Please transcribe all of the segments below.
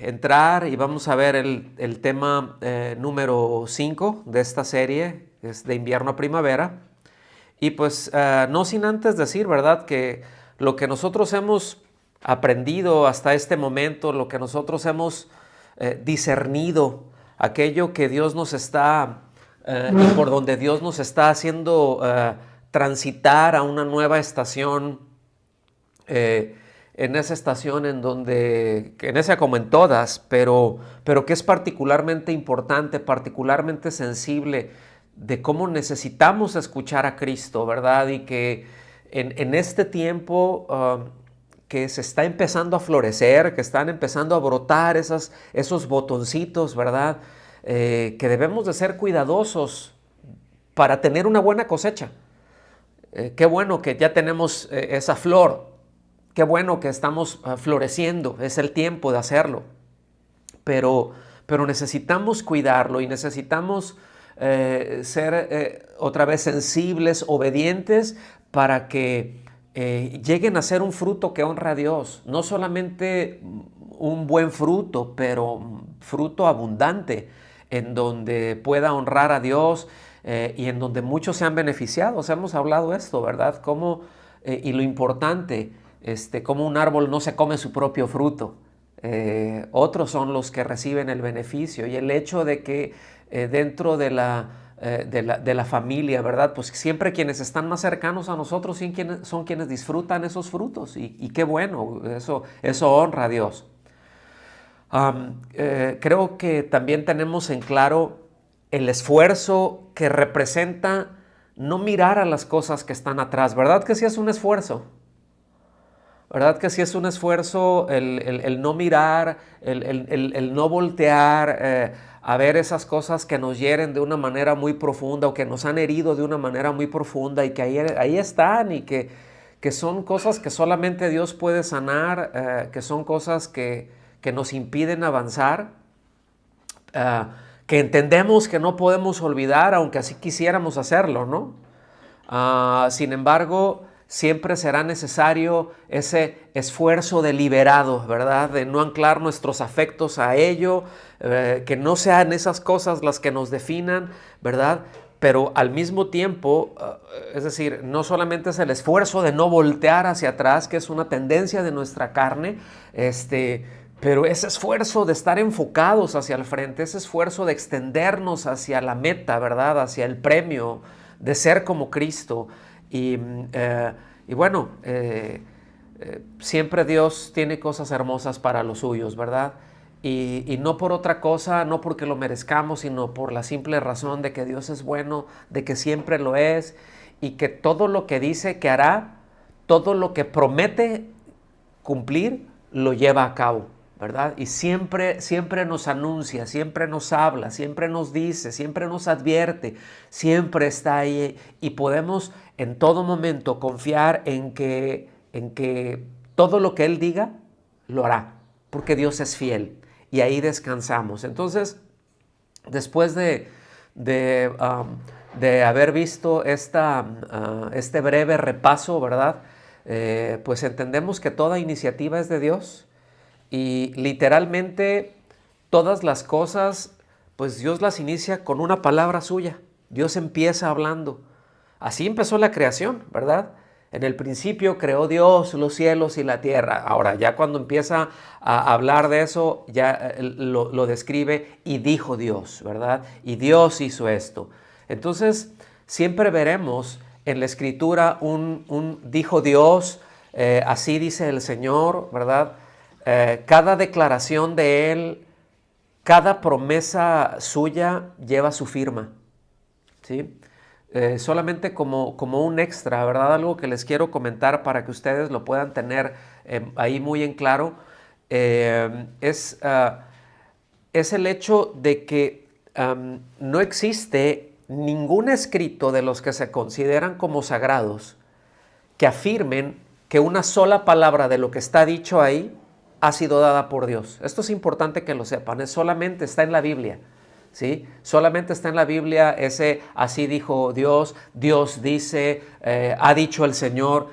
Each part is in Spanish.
entrar y vamos a ver el tema número 5 de esta serie, es de invierno a primavera. Y pues no sin antes decir, ¿verdad?, que lo que nosotros hemos aprendido hasta este momento, lo que nosotros hemos discernido, aquello que Dios nos está, y por donde Dios nos está haciendo transitar a una nueva estación, en esa estación en esa como en todas, pero que es particularmente importante, particularmente sensible, de cómo necesitamos escuchar a Cristo, ¿verdad? Y que en este tiempo que se está empezando a florecer, que están empezando a brotar esos botoncitos, ¿verdad? Que debemos de ser cuidadosos para tener una buena cosecha. Qué bueno que ya tenemos esa flor, qué bueno que estamos floreciendo, es el tiempo de hacerlo, pero necesitamos cuidarlo y necesitamos ser otra vez sensibles, obedientes, para que lleguen a ser un fruto que honra a Dios. No solamente un buen fruto, pero fruto abundante, en donde pueda honrar a Dios y en donde muchos sean beneficiados. Hemos hablado esto, ¿verdad? Cómo, y lo importante, cómo un árbol no se come su propio fruto. Otros son los que reciben el beneficio, y el hecho de que dentro de la familia, ¿verdad? Pues siempre quienes están más cercanos a nosotros son quienes disfrutan esos frutos, y qué bueno, eso honra a Dios. Creo que también tenemos en claro el esfuerzo que representa no mirar a las cosas que están atrás, ¿verdad? Que sí es un esfuerzo. ¿Verdad que sí es un esfuerzo el no mirar, el no voltear a ver esas cosas que nos hieren de una manera muy profunda, o que nos han herido de una manera muy profunda, y que ahí están, y que son cosas que solamente Dios puede sanar, que son cosas que nos impiden avanzar, que entendemos que no podemos olvidar, aunque así quisiéramos hacerlo, ¿no? Sin embargo, siempre será necesario ese esfuerzo deliberado, ¿verdad? De no anclar nuestros afectos a ello, que no sean esas cosas las que nos definan, ¿verdad? Pero al mismo tiempo, es decir, no solamente es el esfuerzo de no voltear hacia atrás, que es una tendencia de nuestra carne, pero ese esfuerzo de estar enfocados hacia el frente, ese esfuerzo de extendernos hacia la meta, ¿verdad? Hacia el premio de ser como Cristo. Y bueno, siempre Dios tiene cosas hermosas para los suyos, ¿verdad? Y no por otra cosa, no porque lo merezcamos, sino por la simple razón de que Dios es bueno, de que siempre lo es, y que todo lo que dice que hará, todo lo que promete cumplir, lo lleva a cabo, ¿verdad? Y siempre nos anuncia, siempre nos habla, siempre nos dice, siempre nos advierte, siempre está ahí, y podemos en todo momento confiar en que todo lo que Él diga, lo hará, porque Dios es fiel, y ahí descansamos. Entonces, después de haber visto este breve repaso, ¿verdad? Pues entendemos que toda iniciativa es de Dios, y literalmente todas las cosas, pues Dios las inicia con una palabra suya. Dios empieza hablando. Así empezó la creación, ¿verdad? En el principio creó Dios los cielos y la tierra. Ahora, ya cuando empieza a hablar de eso, ya lo describe, y dijo Dios, ¿verdad? Y Dios hizo esto. Entonces, siempre veremos en la Escritura un dijo Dios, así dice el Señor, ¿verdad? Cada declaración de Él, cada promesa suya lleva su firma, ¿sí? Solamente como un extra, ¿verdad? Algo que les quiero comentar para que ustedes lo puedan tener ahí muy en claro, es el hecho de que no existe ningún escrito de los que se consideran como sagrados que afirmen que una sola palabra de lo que está dicho ahí ha sido dada por Dios. Esto es importante que lo sepan, solamente está en la Biblia, ¿sí? Solamente está en la Biblia ese así dijo Dios, Dios dice, ha dicho el Señor.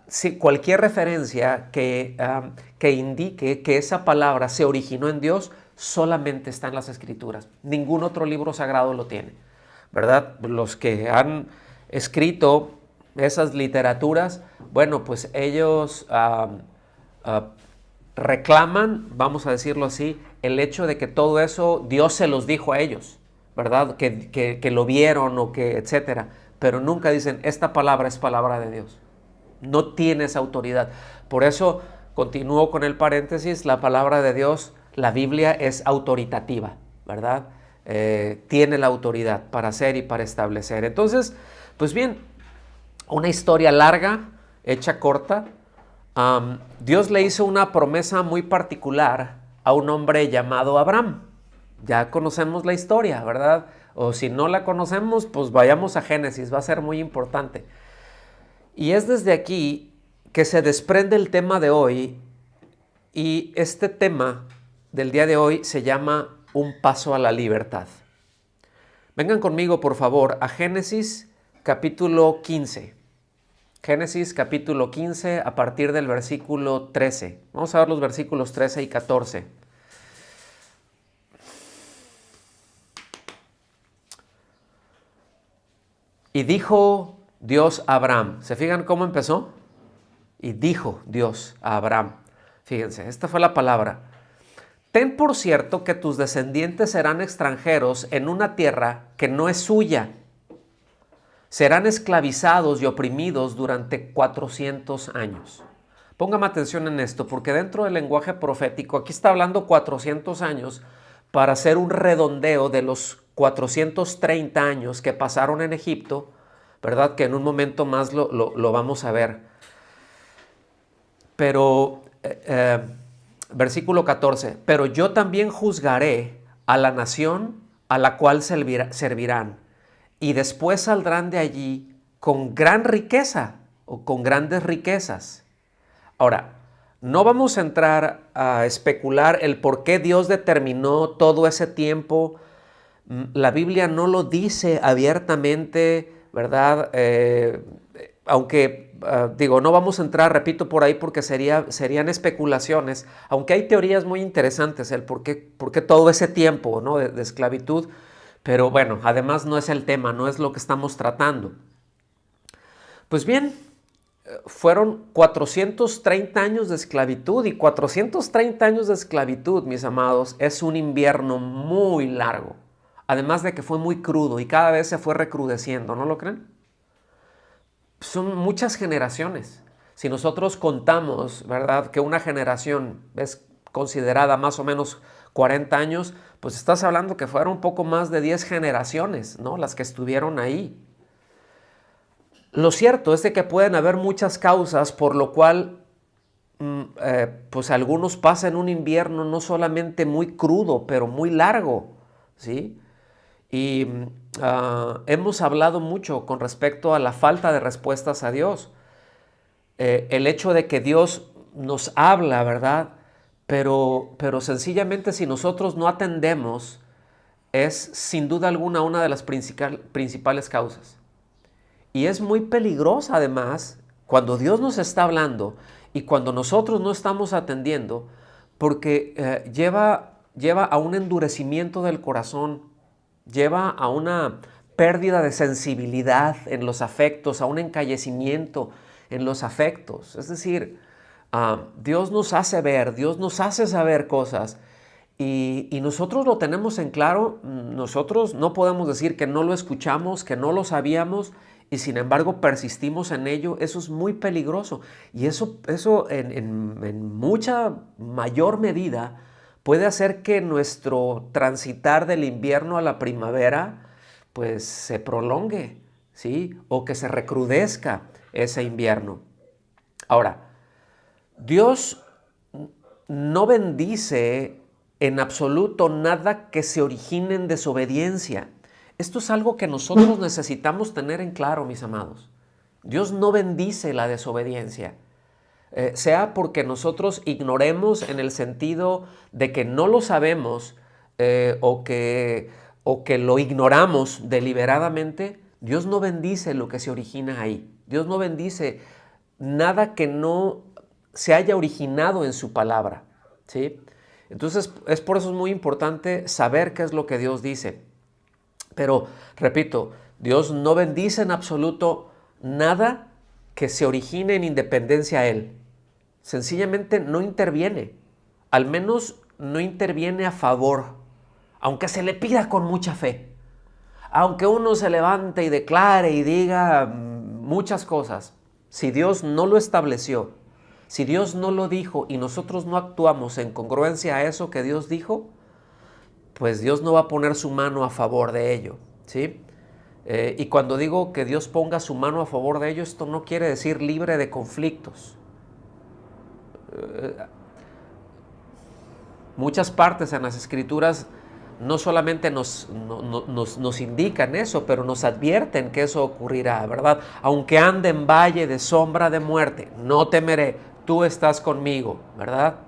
sí, cualquier referencia que indique que esa palabra se originó en Dios solamente está en las Escrituras. Ningún otro libro sagrado lo tiene, ¿verdad? Los que han escrito esas literaturas, bueno, pues ellos reclaman, vamos a decirlo así, el hecho de que todo eso Dios se los dijo a ellos, ¿verdad? Que lo vieron o que etcétera, pero nunca dicen, esta palabra es palabra de Dios. No tiene esa autoridad. Por eso, continúo con el paréntesis, la palabra de Dios, la Biblia es autoritativa, ¿verdad? Tiene la autoridad para hacer y para establecer. Entonces, pues bien, una historia larga, hecha corta. Dios le hizo una promesa muy particular a un hombre llamado Abraham. Ya conocemos la historia, ¿verdad? O si no la conocemos, pues vayamos a Génesis, va a ser muy importante. Y es desde aquí que se desprende el tema de hoy, y este tema del día de hoy se llama Un paso a la libertad. Vengan conmigo, por favor, a Génesis capítulo 15. Génesis capítulo 15 a partir del versículo 13. Vamos a ver los versículos 13 y 14. Y dijo Dios a Abraham. ¿Se fijan cómo empezó? Y dijo Dios a Abraham. Fíjense, esta fue la palabra. Ten por cierto que tus descendientes serán extranjeros en una tierra que no es suya. Serán esclavizados y oprimidos durante 400 años. Póngame atención en esto, porque dentro del lenguaje profético, aquí está hablando 400 años para hacer un redondeo de los 430 años que pasaron en Egipto, ¿verdad? Que en un momento más lo vamos a ver. Pero, versículo 14, pero yo también juzgaré a la nación a la cual servirán, y después saldrán de allí con gran riqueza o con grandes riquezas. Ahora, no vamos a entrar a especular el por qué Dios determinó todo ese tiempo. La Biblia no lo dice abiertamente, ¿verdad? Aunque, no vamos a entrar, repito, por ahí porque serían especulaciones, aunque hay teorías muy interesantes, el por qué todo ese tiempo, ¿no? de esclavitud. Pero bueno, además no es el tema, no es lo que estamos tratando. Pues bien, fueron 430 años de esclavitud, y 430 años de esclavitud, mis amados, es un invierno muy largo. Además de que fue muy crudo y cada vez se fue recrudeciendo, ¿no lo creen? Son muchas generaciones. Si nosotros contamos, ¿verdad?, que una generación es considerada más o menos 40 años, pues estás hablando que fueron un poco más de 10 generaciones, ¿no?, las que estuvieron ahí. Lo cierto es de que pueden haber muchas causas por lo cual pues algunos pasan un invierno no solamente muy crudo, pero muy largo, ¿sí? Y hemos hablado mucho con respecto a la falta de respuestas a Dios. El hecho de que Dios nos habla, ¿verdad? Pero sencillamente si nosotros no atendemos, es sin duda alguna una de las principales causas. Y es muy peligrosa además cuando Dios nos está hablando y cuando nosotros no estamos atendiendo, porque lleva a un endurecimiento del corazón, lleva a una pérdida de sensibilidad en los afectos, a un encallecimiento en los afectos. Es decir, Dios nos hace ver, Dios nos hace saber cosas, y nosotros lo tenemos en claro. Nosotros no podemos decir que no lo escuchamos, que no lo sabíamos, y sin embargo persistimos en ello. Eso es muy peligroso, y eso en mucha mayor medida puede hacer que nuestro transitar del invierno a la primavera pues se prolongue, ¿sí? O que se recrudezca ese invierno. Ahora, Dios no bendice en absoluto nada que se origine en desobediencia. Esto es algo que nosotros necesitamos tener en claro, mis amados. Dios no bendice la desobediencia, sea porque nosotros ignoremos en el sentido de que no lo sabemos, o que lo ignoramos deliberadamente. Dios no bendice lo que se origina ahí. Dios no bendice nada que no se haya originado en su palabra, ¿sí? Entonces, por eso es muy importante saber qué es lo que Dios dice. Pero, repito, Dios no bendice en absoluto nada que se origine en independencia a Él. Sencillamente no interviene. Al menos no interviene a favor, aunque se le pida con mucha fe. Aunque uno se levante y declare y diga muchas cosas, si Dios no lo estableció, si Dios no lo dijo y nosotros no actuamos en congruencia a eso que Dios dijo, pues Dios no va a poner su mano a favor de ello, ¿sí? Y cuando digo que Dios ponga su mano a favor de ello, esto no quiere decir libre de conflictos. Muchas partes en las Escrituras no solamente nos indican eso, pero nos advierten que eso ocurrirá, ¿verdad? Aunque ande en valle de sombra de muerte, no temeré, tú estás conmigo, ¿verdad?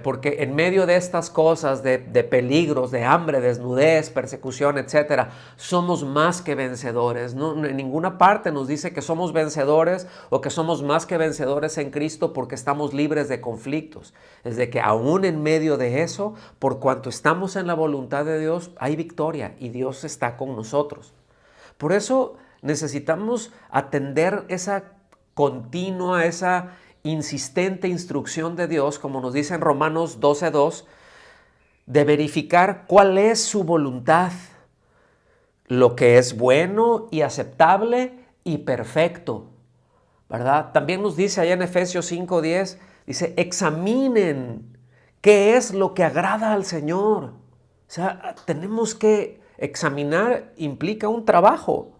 Porque en medio de estas cosas, de peligros, de hambre, desnudez, persecución, etcétera, somos más que vencedores. No, en ninguna parte nos dice que somos vencedores o que somos más que vencedores en Cristo porque estamos libres de conflictos. Es de que aún en medio de eso, por cuanto estamos en la voluntad de Dios, hay victoria y Dios está con nosotros. Por eso necesitamos atender esa continua, esa insistente instrucción de Dios, como nos dice en Romanos 12:2, de verificar cuál es su voluntad, lo que es bueno y aceptable y perfecto, ¿verdad? También nos dice allá en Efesios 5:10, dice, examinen qué es lo que agrada al Señor. O sea, tenemos que examinar, implica un trabajo,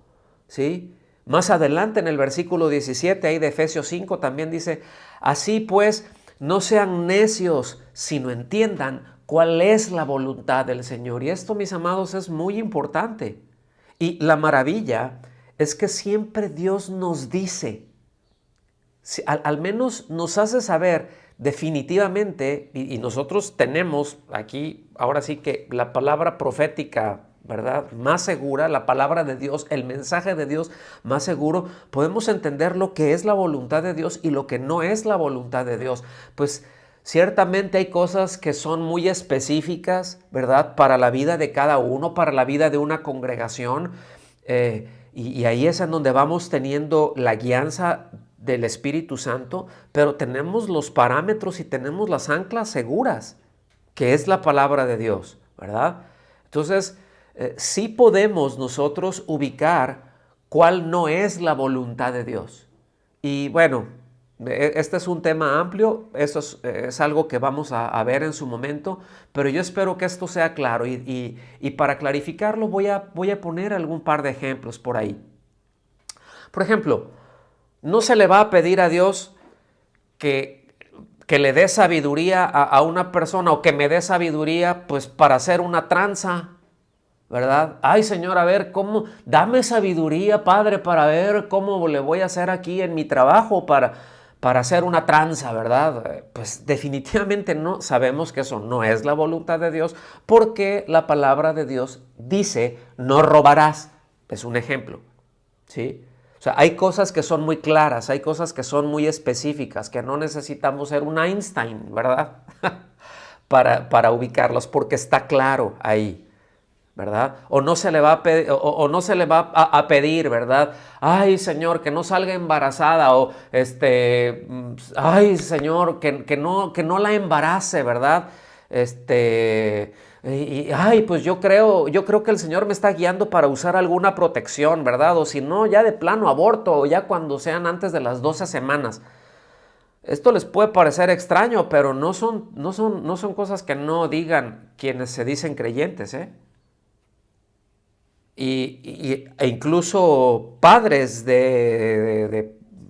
¿sí? Más adelante en el versículo 17 ahí de Efesios 5 también dice, así pues, no sean necios, sino entiendan cuál es la voluntad del Señor. Y esto, mis amados, es muy importante. Y la maravilla es que siempre Dios nos dice, al menos nos hace saber definitivamente, y nosotros tenemos aquí, ahora sí que la palabra profética, ¿verdad?, más segura, la palabra de Dios, el mensaje de Dios más seguro, podemos entender lo que es la voluntad de Dios y lo que no es la voluntad de Dios. Pues ciertamente hay cosas que son muy específicas, ¿verdad?, para la vida de cada uno, para la vida de una congregación, y ahí es en donde vamos teniendo la guianza del Espíritu Santo, pero tenemos los parámetros y tenemos las anclas seguras, que es la palabra de Dios, ¿verdad? Entonces, sí podemos nosotros ubicar cuál no es la voluntad de Dios. Y bueno, este es un tema amplio, eso es algo que vamos a ver en su momento, pero yo espero que esto sea claro y para clarificarlo voy a poner algún par de ejemplos por ahí. Por ejemplo, no se le va a pedir a Dios que le dé sabiduría a una persona o que me dé sabiduría pues para hacer una tranza, ¿verdad? Ay, Señor, a ver, dame sabiduría, Padre, para ver cómo le voy a hacer aquí en mi trabajo para hacer una tranza, ¿verdad? Pues definitivamente no, sabemos que eso no es la voluntad de Dios porque la palabra de Dios dice, no robarás. Es un ejemplo, ¿sí? O sea, hay cosas que son muy claras, hay cosas que son muy específicas, que no necesitamos ser un Einstein, ¿verdad? para ubicarlos, porque está claro ahí, ¿verdad? O no se le va a pedir, no se le va a pedir, ¿verdad? Ay, Señor, que no salga embarazada, o ay, Señor, que no la embarace, ¿verdad? Ay, pues yo creo que el Señor me está guiando para usar alguna protección, ¿verdad? O si no, ya de plano aborto, o ya cuando sean antes de las 12 semanas. Esto les puede parecer extraño, pero no son cosas que no digan quienes se dicen creyentes, ¿eh? E incluso padres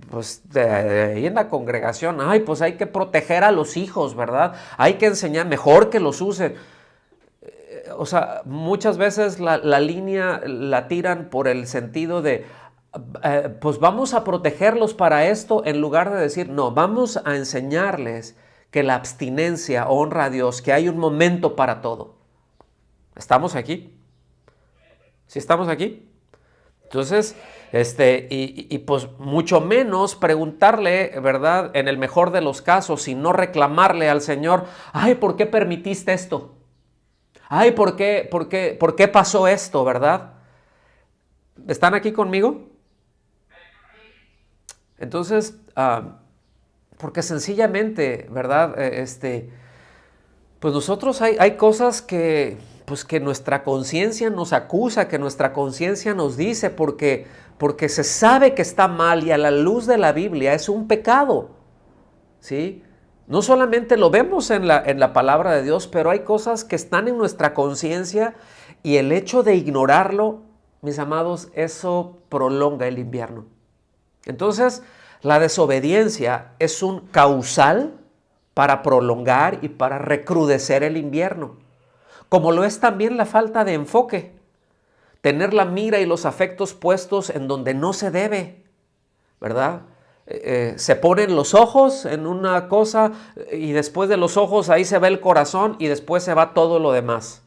pues ahí en la congregación, ay, pues hay que proteger a los hijos, ¿verdad? Hay que enseñar, mejor que los usen. O sea, muchas veces la línea la tiran por el sentido de, pues vamos a protegerlos para esto, en lugar de decir, no, vamos a enseñarles que la abstinencia honra a Dios, que hay un momento para todo. ¿Estamos aquí? ¿Sí estamos aquí? Entonces, pues mucho menos preguntarle, ¿verdad? En el mejor de los casos, y no reclamarle al Señor, ay, ¿por qué permitiste esto? Ay, ¿por qué pasó esto, verdad? ¿Están aquí conmigo? Entonces, porque sencillamente, ¿verdad? Pues nosotros hay cosas que, pues que nuestra conciencia nos acusa, que nuestra conciencia nos dice, porque se sabe que está mal y a la luz de la Biblia es un pecado, ¿sí? No solamente lo vemos en la palabra de Dios, pero hay cosas que están en nuestra conciencia y el hecho de ignorarlo, mis amados, eso prolonga el invierno. Entonces, la desobediencia es un causal para prolongar y para recrudecer el invierno, como lo es también la falta de enfoque, tener la mira y los afectos puestos en donde no se debe, ¿verdad? Se ponen los ojos en una cosa y después de los ojos ahí se ve el corazón y después se va todo lo demás.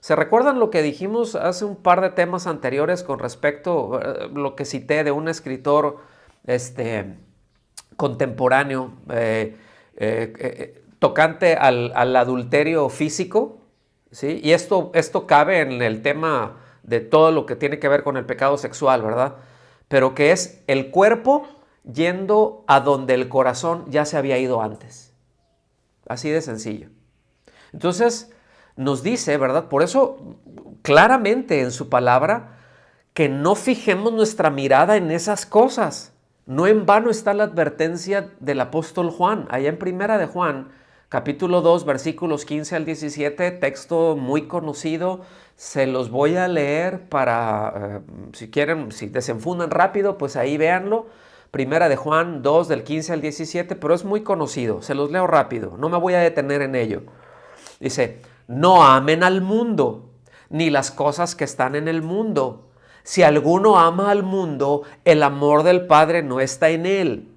¿Se recuerdan lo que dijimos hace un par de temas anteriores con respecto a lo que cité de un escritor contemporáneo tocante al adulterio físico? ¿Sí? Y esto cabe en el tema de todo lo que tiene que ver con el pecado sexual, ¿verdad? Pero que es el cuerpo yendo a donde el corazón ya se había ido antes. Así de sencillo. Entonces, nos dice, ¿verdad? Por eso, claramente en su palabra, que no fijemos nuestra mirada en esas cosas. No en vano está la advertencia del apóstol Juan, allá en Primera de Juan, capítulo 2, versículos 15 al 17, texto muy conocido. Se los voy a leer para, si quieren, si desenfundan rápido, pues ahí véanlo. Primera de Juan 2, del 15 al 17, pero es muy conocido. Se los leo rápido, no me voy a detener en ello. Dice, no amen al mundo, ni las cosas que están en el mundo. Si alguno ama al mundo, el amor del Padre no está en él.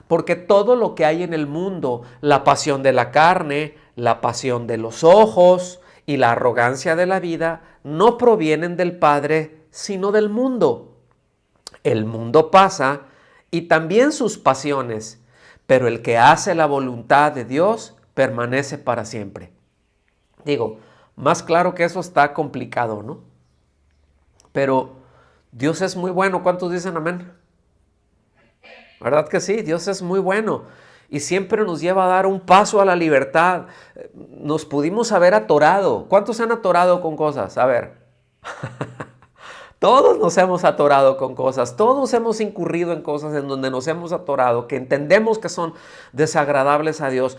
Porque todo lo que hay en el mundo, la pasión de la carne, la pasión de los ojos y la arrogancia de la vida, no provienen del Padre, sino del mundo. El mundo pasa y también sus pasiones, pero el que hace la voluntad de Dios permanece para siempre. Digo, más claro que eso está complicado, ¿no? Pero Dios es muy bueno. ¿Cuántos dicen amén? ¿Verdad que sí? Dios es muy bueno y siempre nos lleva a dar un paso a la libertad. Nos pudimos haber atorado. ¿Cuántos se han atorado con cosas? A ver. Todos nos hemos atorado con cosas, todos hemos incurrido en cosas en donde nos hemos atorado, que entendemos que son desagradables a Dios,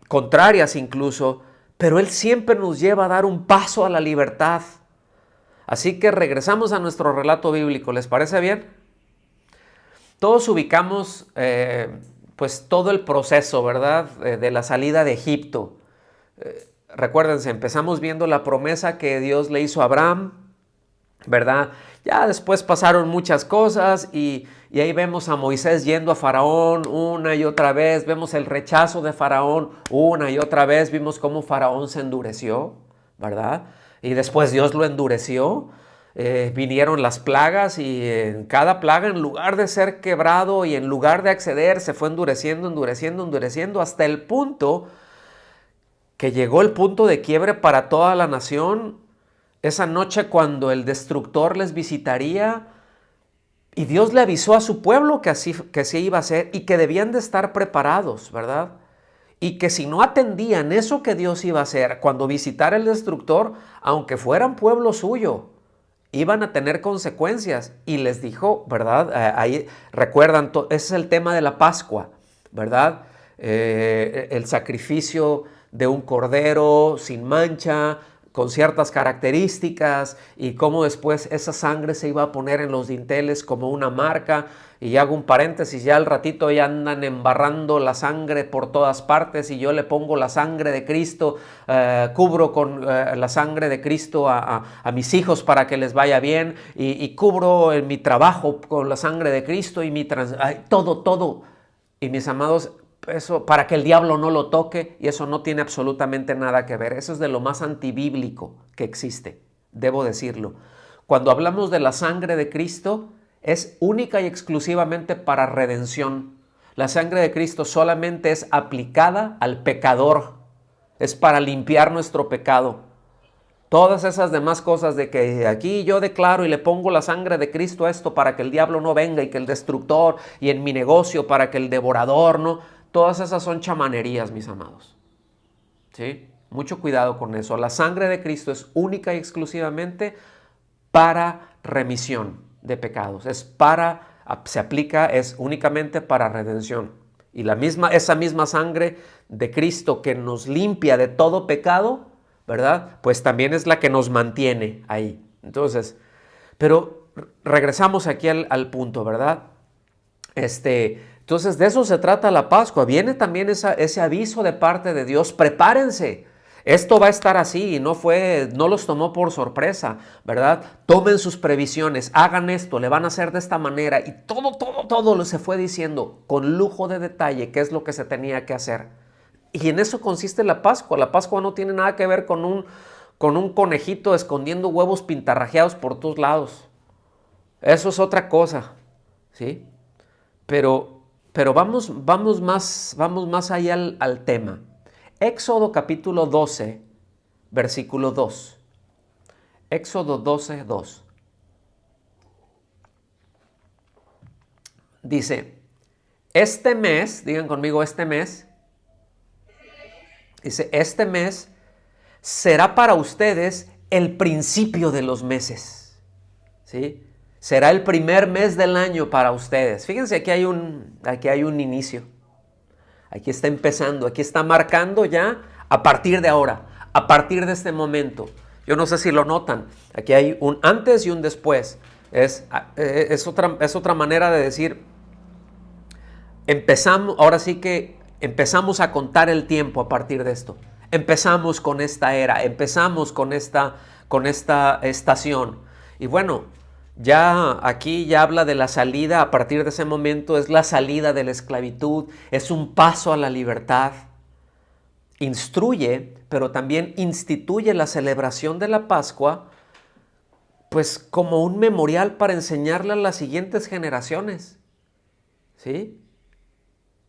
contrarias incluso, pero Él siempre nos lleva a dar un paso a la libertad. Así que regresamos a nuestro relato bíblico, ¿les parece bien? Todos ubicamos pues todo el proceso, ¿verdad? De la salida de Egipto. Recuérdense, empezamos viendo la promesa que Dios le hizo a Abraham, ¿verdad? Ya después pasaron muchas cosas y ahí vemos a Moisés yendo a Faraón una y otra vez, vemos el rechazo de Faraón una y otra vez, vimos cómo Faraón se endureció, ¿verdad? Y después Dios lo endureció, vinieron las plagas y en cada plaga, en lugar de ser quebrado y en lugar de acceder, se fue endureciendo, endureciendo, endureciendo hasta el punto que llegó el punto de quiebre para toda la nación. Esa noche cuando el destructor les visitaría y Dios le avisó a su pueblo que así iba a ser y que debían de estar preparados, ¿verdad? Y que si no atendían eso que Dios iba a hacer cuando visitara el destructor, aunque fueran pueblo suyo, iban a tener consecuencias. Y les dijo, ¿verdad? Ahí recuerdan, ese es el tema de la Pascua, ¿verdad? El sacrificio de un cordero sin mancha, con ciertas características, y cómo después esa sangre se iba a poner en los dinteles como una marca. Y hago un paréntesis, ya al ratito ya andan embarrando la sangre por todas partes y yo le pongo la sangre de Cristo, cubro con la sangre de Cristo a mis hijos para que les vaya bien y cubro en mi trabajo con la sangre de Cristo y todo. Y mis amados, eso para que el diablo no lo toque, y eso no tiene absolutamente nada que ver. Eso es de lo más antibíblico que existe, debo decirlo. Cuando hablamos de la sangre de Cristo, es única y exclusivamente para redención. La sangre de Cristo solamente es aplicada al pecador, es para limpiar nuestro pecado. Todas esas demás cosas de que aquí yo declaro y le pongo la sangre de Cristo a esto para que el diablo no venga y que el destructor, y en mi negocio para que el devorador no, todas esas son chamanerías, mis amados. ¿Sí? Mucho cuidado con eso. La sangre de Cristo es única y exclusivamente para remisión de pecados. Se aplica, es únicamente para redención. Y esa misma sangre de Cristo que nos limpia de todo pecado, ¿verdad? Pues también es la que nos mantiene ahí. Entonces, pero regresamos aquí al punto, ¿verdad? Entonces de eso se trata la Pascua. Viene también ese aviso de parte de Dios. Prepárense. Esto va a estar así, no los tomó por sorpresa, ¿verdad? Tomen sus previsiones, hagan esto, le van a hacer de esta manera y todo se fue diciendo con lujo de detalle qué es lo que se tenía que hacer. Y en eso consiste la Pascua. La Pascua no tiene nada que ver con un conejito escondiendo huevos pintarrajeados por todos lados. Eso es otra cosa, ¿sí? Pero vamos más allá al tema. Éxodo capítulo 12, versículo 2. Éxodo 12, 2. Dice, este mes, digan conmigo este mes, dice, este mes será para ustedes el principio de los meses, ¿sí? Será el primer mes del año para ustedes. Fíjense, aquí hay un inicio. Aquí está empezando, aquí está marcando ya a partir de ahora, a partir de este momento. Yo no sé si lo notan, aquí hay un antes y un después. Es otra manera de decir, ahora sí que empezamos a contar el tiempo a partir de esto. Empezamos con esta era, empezamos con esta estación. Y bueno, aquí ya habla de la salida, a partir de ese momento es la salida de la esclavitud, es un paso a la libertad. Instruye, pero también instituye la celebración de la Pascua, pues como un memorial para enseñarle a las siguientes generaciones. ¿Sí?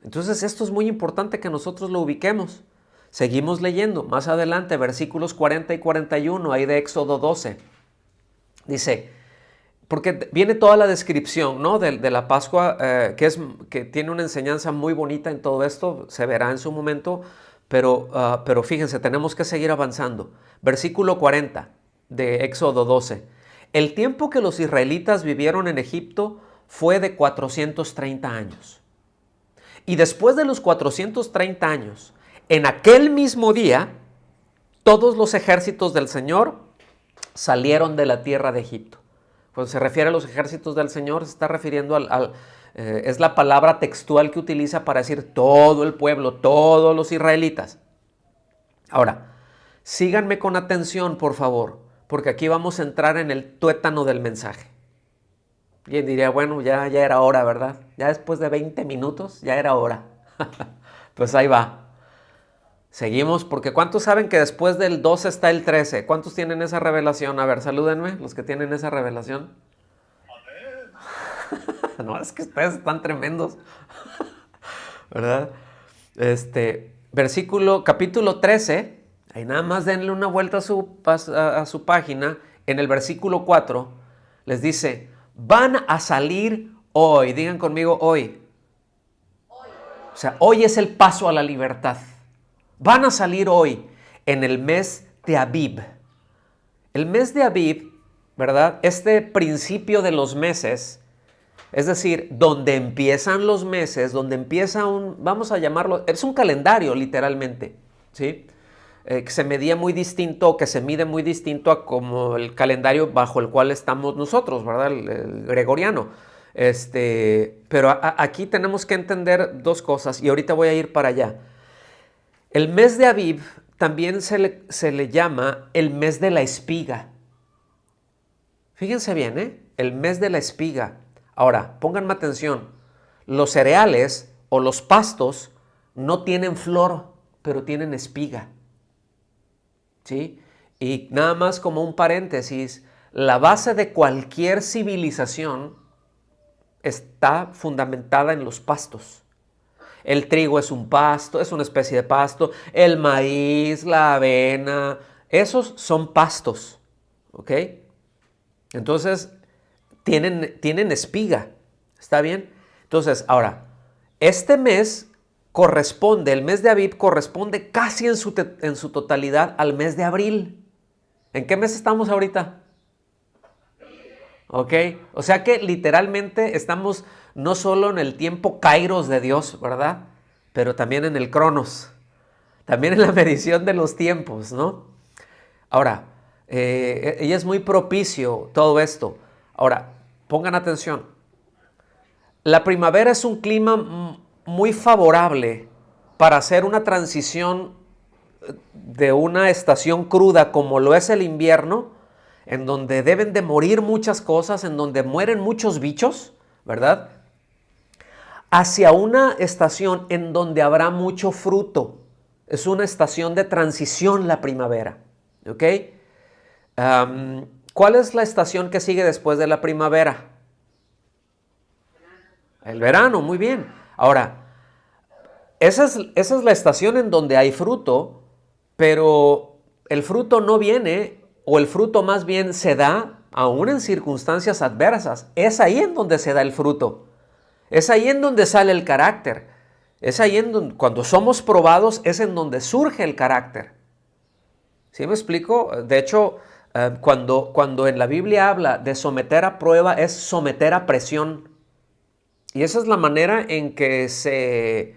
Entonces esto es muy importante que nosotros lo ubiquemos. Seguimos leyendo, más adelante, versículos 40 y 41, ahí de Éxodo 12. Dice, porque viene toda la descripción, ¿no? de la Pascua, que tiene una enseñanza muy bonita en todo esto, se verá en su momento, pero fíjense, tenemos que seguir avanzando. Versículo 40 de Éxodo 12. El tiempo que los israelitas vivieron en Egipto fue de 430 años. Y después de los 430 años, en aquel mismo día, todos los ejércitos del Señor salieron de la tierra de Egipto. Cuando se refiere a los ejércitos del Señor, se está refiriendo es la palabra textual que utiliza para decir todo el pueblo, todos los israelitas. Ahora, síganme con atención, por favor, porque aquí vamos a entrar en el tuétano del mensaje. Alguien diría, bueno, ya era hora, ¿verdad? Ya después de 20 minutos, ya era hora. Pues ahí va. Seguimos, porque ¿cuántos saben que después del 12 está el 13? ¿Cuántos tienen esa revelación? A ver, salúdenme, los que tienen esa revelación. No, es que ustedes están tremendos. ¿Verdad? Capítulo 13, ahí nada más denle una vuelta a su página. En el versículo 4 les dice, van a salir hoy. Digan conmigo, hoy. O sea, hoy es el paso a la libertad. Van a salir hoy en el mes de Abib. El mes de Abib, ¿verdad? Este principio de los meses, es decir, donde empiezan los meses, donde empieza vamos a llamarlo, es un calendario literalmente, ¿sí? Que se medía muy distinto, que se mide muy distinto a como el calendario bajo el cual estamos nosotros, ¿verdad? El gregoriano. Pero aquí tenemos que entender dos cosas y ahorita voy a ir para allá. El mes de Abib también se le llama el mes de la espiga. Fíjense bien, el mes de la espiga. Ahora, pónganme atención. Los cereales o los pastos no tienen flor, pero tienen espiga. ¿Sí? Y nada más como un paréntesis, la base de cualquier civilización está fundamentada en los pastos. El trigo es un pasto, es una especie de pasto. El maíz, la avena, esos son pastos, ¿ok? Entonces, tienen espiga, ¿está bien? Entonces, ahora, este mes corresponde, el mes de Abib corresponde casi en su totalidad al mes de abril. ¿En qué mes estamos ahorita? ¿Ok? O sea que literalmente estamos no solo en el tiempo kairos de Dios, ¿verdad? Pero también en el cronos, también en la medición de los tiempos, ¿no? Ahora, ella es muy propicio todo esto. Ahora, pongan atención. La primavera es un clima muy favorable para hacer una transición de una estación cruda como lo es el invierno, en donde deben de morir muchas cosas, en donde mueren muchos bichos, ¿verdad? Hacia una estación en donde habrá mucho fruto. Es una estación de transición la primavera, ¿ok? ¿Cuál es la estación que sigue después de la primavera? El verano, muy bien. Ahora, esa es la estación en donde hay fruto, pero el fruto no viene, o el fruto más bien se da aún en circunstancias adversas. Es ahí en donde se da el fruto. Es ahí en donde sale el carácter. Es ahí en donde, cuando somos probados, es en donde surge el carácter. ¿Sí me explico? De hecho, cuando en la Biblia habla de someter a prueba, es someter a presión. Y esa es la manera en que se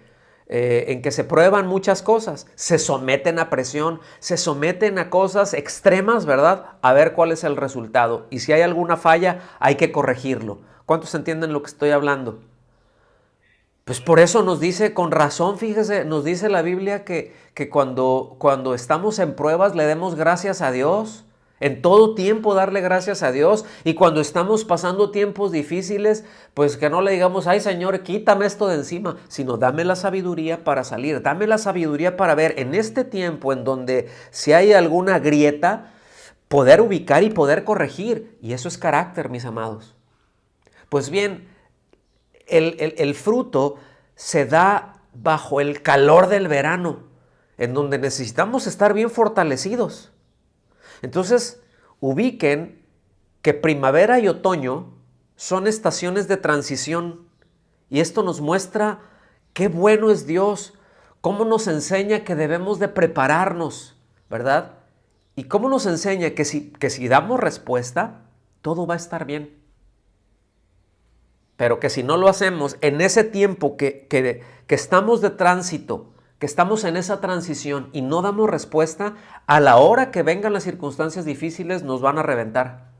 prueban muchas cosas. Se someten a presión, se someten a cosas extremas, ¿verdad? A ver cuál es el resultado. Y si hay alguna falla, hay que corregirlo. ¿Cuántos entienden lo que estoy hablando? Pues por eso nos dice, con razón, fíjese, nos dice la Biblia que cuando estamos en pruebas le demos gracias a Dios. En todo tiempo darle gracias a Dios, y cuando estamos pasando tiempos difíciles, pues que no le digamos, ay Señor, quítame esto de encima, sino dame la sabiduría para salir, dame la sabiduría para ver en este tiempo en donde si hay alguna grieta, poder ubicar y poder corregir, y eso es carácter, mis amados. Pues bien, el fruto se da bajo el calor del verano, en donde necesitamos estar bien fortalecidos. Entonces, ubiquen que primavera y otoño son estaciones de transición, y esto nos muestra qué bueno es Dios, cómo nos enseña que debemos de prepararnos, ¿verdad? Y cómo nos enseña que si damos respuesta, todo va a estar bien. Pero que si no lo hacemos en ese tiempo que estamos de tránsito, que estamos en esa transición y no damos respuesta, a la hora que vengan las circunstancias difíciles nos van a reventar.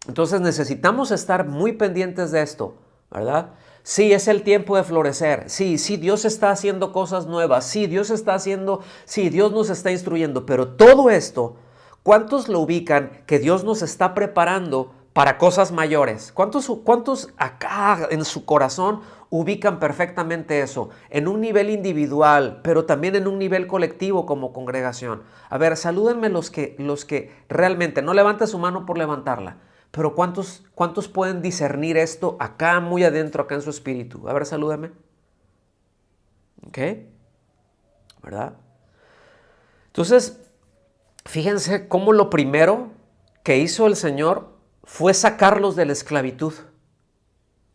Entonces necesitamos estar muy pendientes de esto, ¿verdad? Sí, es el tiempo de florecer. Sí, Dios está haciendo cosas nuevas. Sí, Dios nos está instruyendo. Pero todo esto, ¿cuántos lo ubican que Dios nos está preparando para cosas mayores? ¿Cuántos acá en su corazón ubican perfectamente eso? En un nivel individual, pero también en un nivel colectivo como congregación. A ver, salúdenme los que realmente, no levante su mano por levantarla, pero ¿cuántos pueden discernir esto acá muy adentro, acá en su espíritu? A ver, salúdenme. ¿Ok? ¿Verdad? Entonces, fíjense cómo lo primero que hizo el Señor fue sacarlos de la esclavitud.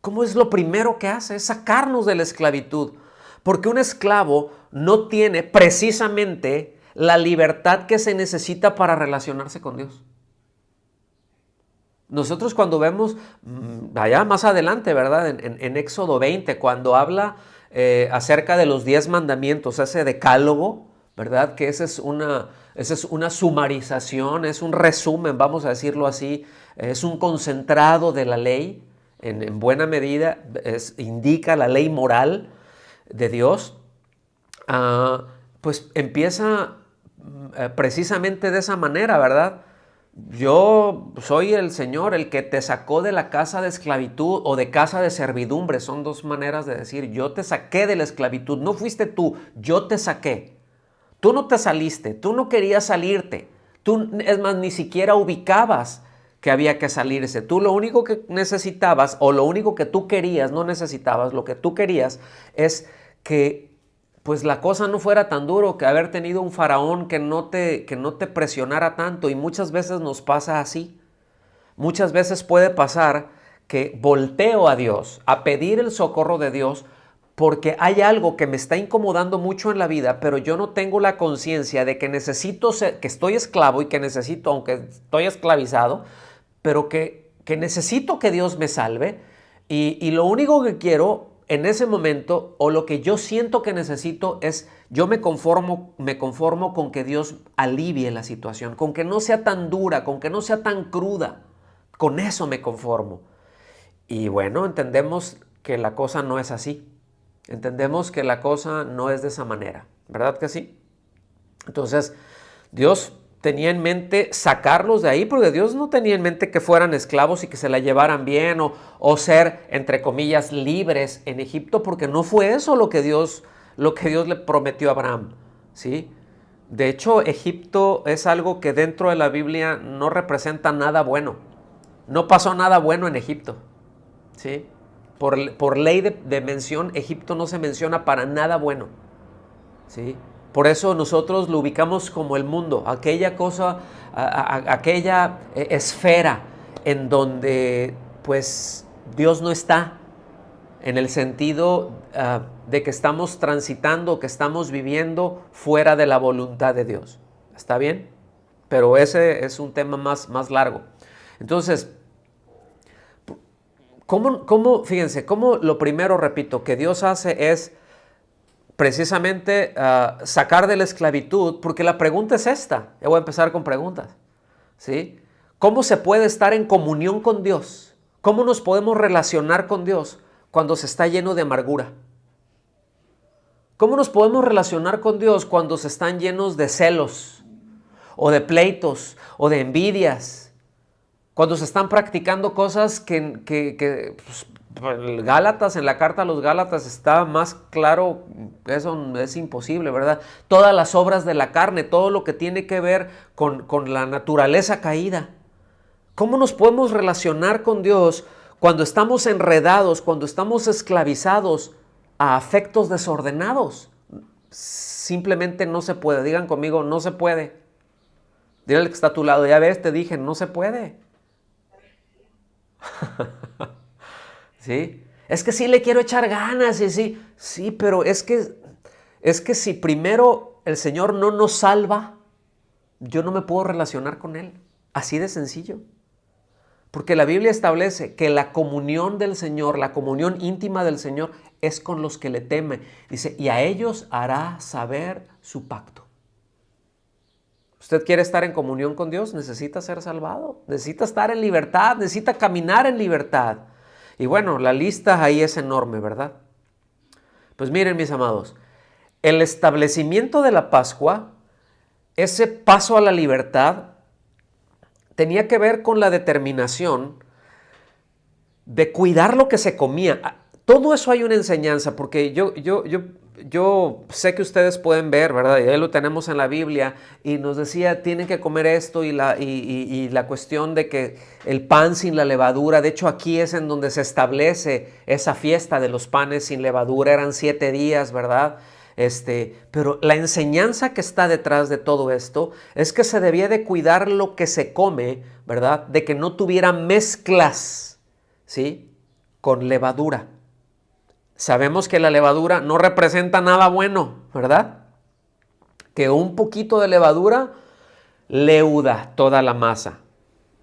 ¿Cómo es lo primero que hace? Es sacarnos de la esclavitud. Porque un esclavo no tiene precisamente la libertad que se necesita para relacionarse con Dios. Nosotros cuando vemos, allá más adelante, ¿verdad? En Éxodo 20, cuando habla acerca de los 10 mandamientos, ese decálogo, ¿verdad? Que esa es una sumarización, es un resumen, vamos a decirlo así, es un concentrado de la ley, en buena medida indica la ley moral de Dios. Pues empieza precisamente de esa manera, ¿verdad? Yo soy el Señor, el que te sacó de la casa de esclavitud o de casa de servidumbre. Son dos maneras de decir, yo te saqué de la esclavitud. No fuiste tú, yo te saqué. Tú no te saliste, tú no querías salirte. Tú, es más, ni siquiera ubicabas que había que salirse. Tú lo único que necesitabas, o lo único que tú querías, no necesitabas, lo que tú querías es que pues la cosa no fuera tan duro, que haber tenido un faraón que no te presionara tanto. Y muchas veces nos pasa así. Muchas veces puede pasar que volteo a Dios a pedir el socorro de Dios porque hay algo que me está incomodando mucho en la vida, pero yo no tengo la conciencia de que necesito que estoy esclavo y que necesito, aunque estoy esclavizado, pero que necesito que Dios me salve. Y lo único que quiero en ese momento, o lo que yo siento que necesito, es, yo me conformo con que Dios alivie la situación, con que no sea tan dura, con que no sea tan cruda. Con eso me conformo. Y bueno, entendemos que la cosa no es así. Entendemos que la cosa no es de esa manera. ¿Verdad que sí? Entonces, Dios tenía en mente sacarlos de ahí, porque Dios no tenía en mente que fueran esclavos y que se la llevaran bien o ser, entre comillas, libres en Egipto, porque no fue eso lo que Dios le prometió a Abraham, ¿sí? De hecho, Egipto es algo que dentro de la Biblia no representa nada bueno. No pasó nada bueno en Egipto, ¿sí? Por ley de mención, Egipto no se menciona para nada bueno, ¿sí? Por eso nosotros lo ubicamos como el mundo, aquella cosa, aquella esfera en donde pues Dios no está, en el sentido de que estamos transitando, que estamos viviendo fuera de la voluntad de Dios. ¿Está bien? Pero ese es un tema más largo. Entonces, fíjense, cómo lo primero, repito, que Dios hace es precisamente sacar de la esclavitud, porque la pregunta es esta. Ya voy a empezar con preguntas, ¿sí? ¿Cómo se puede estar en comunión con Dios? ¿Cómo nos podemos relacionar con Dios cuando se está lleno de amargura? ¿Cómo nos podemos relacionar con Dios cuando se están llenos de celos, o de pleitos, o de envidias? Cuando se están practicando cosas que pues, Gálatas, en la carta a los Gálatas está más claro, eso es imposible, ¿verdad? Todas las obras de la carne, todo lo que tiene que ver con la naturaleza caída. ¿Cómo nos podemos relacionar con Dios cuando estamos enredados, cuando estamos esclavizados a afectos desordenados? Simplemente no se puede. Digan conmigo, no se puede. Dile al que está a tu lado, ya ves, te dije, no se puede. ¿Sí? Es que sí le quiero echar ganas y sí, pero es que si primero el Señor no nos salva, yo no me puedo relacionar con Él. Así de sencillo. Porque la Biblia establece que la comunión del Señor, la comunión íntima del Señor es con los que le temen. Dice, y a ellos hará saber su pacto. ¿Usted quiere estar en comunión con Dios? Necesita ser salvado, necesita estar en libertad, necesita caminar en libertad. Y bueno, la lista ahí es enorme, ¿verdad? Pues miren, mis amados, el establecimiento de la Pascua, ese paso a la libertad, tenía que ver con la determinación de cuidar lo que se comía. Todo eso hay una enseñanza, porque yo sé que ustedes pueden ver, ¿verdad? Y ahí lo tenemos en la Biblia, y nos decía, tienen que comer esto, y la cuestión de que el pan sin la levadura, de hecho aquí es en donde se establece esa fiesta de los panes sin levadura, eran 7 días, ¿verdad? Pero la enseñanza que está detrás de todo esto es que se debía de cuidar lo que se come, ¿verdad? De que no tuviera mezclas, ¿sí? Con levadura. Sabemos que la levadura no representa nada bueno, ¿verdad? Que un poquito de levadura leuda toda la masa,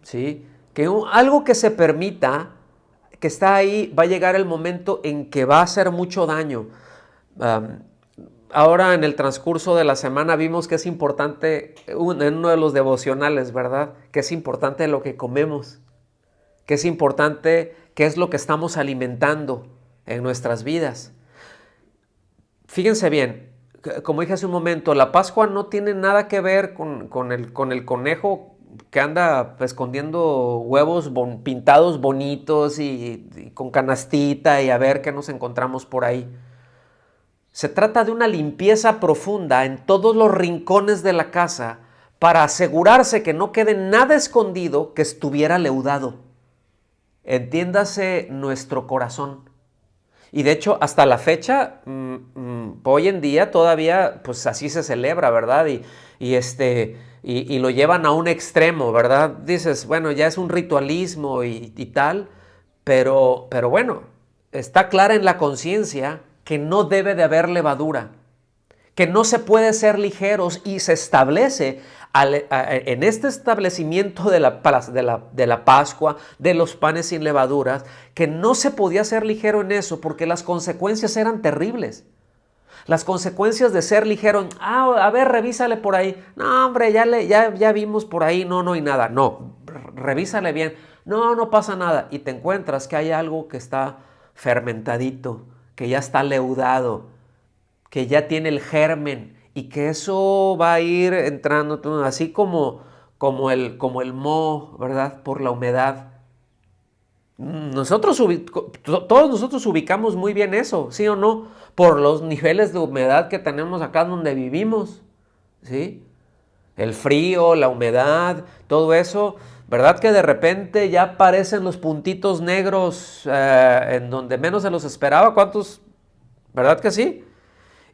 ¿sí? Que algo que se permita, que está ahí, va a llegar el momento en que va a hacer mucho daño. Ahora en el transcurso de la semana vimos que es importante, en uno de los devocionales, ¿verdad? Que es importante lo que comemos, que es importante qué es lo que estamos alimentando en nuestras vidas. Fíjense bien, como dije hace un momento, la Pascua no tiene nada que ver con el conejo que anda escondiendo huevos pintados bonitos y con canastita y a ver qué nos encontramos por ahí. Se trata de una limpieza profunda en todos los rincones de la casa para asegurarse que no quede nada escondido que estuviera leudado. Entiéndase nuestro corazón. Y de hecho, hasta la fecha, hoy en día todavía, pues así se celebra, ¿verdad? Y lo llevan a un extremo, ¿verdad? Dices, bueno, ya es un ritualismo y tal, pero bueno, está clara en la conciencia que no debe de haber levadura, que no se puede ser ligeros, y se establece en este establecimiento de la Pascua, de los panes sin levaduras, que no se podía ser ligero en eso porque las consecuencias eran terribles. Las consecuencias de ser ligero, a ver, revísale por ahí. No, hombre, ya vimos por ahí, no hay nada. No, revísale bien. No pasa nada. Y te encuentras que hay algo que está fermentadito, que ya está leudado, que ya tiene el germen, y que eso va a ir entrando así como el moho, ¿verdad? Por la humedad. Todos nosotros ubicamos muy bien eso, ¿sí o no? Por los niveles de humedad que tenemos acá donde vivimos, ¿sí? El frío, la humedad, todo eso, ¿verdad? Que de repente ya aparecen los puntitos negros en donde menos se los esperaba. ¿Cuántos? ¿Verdad que sí?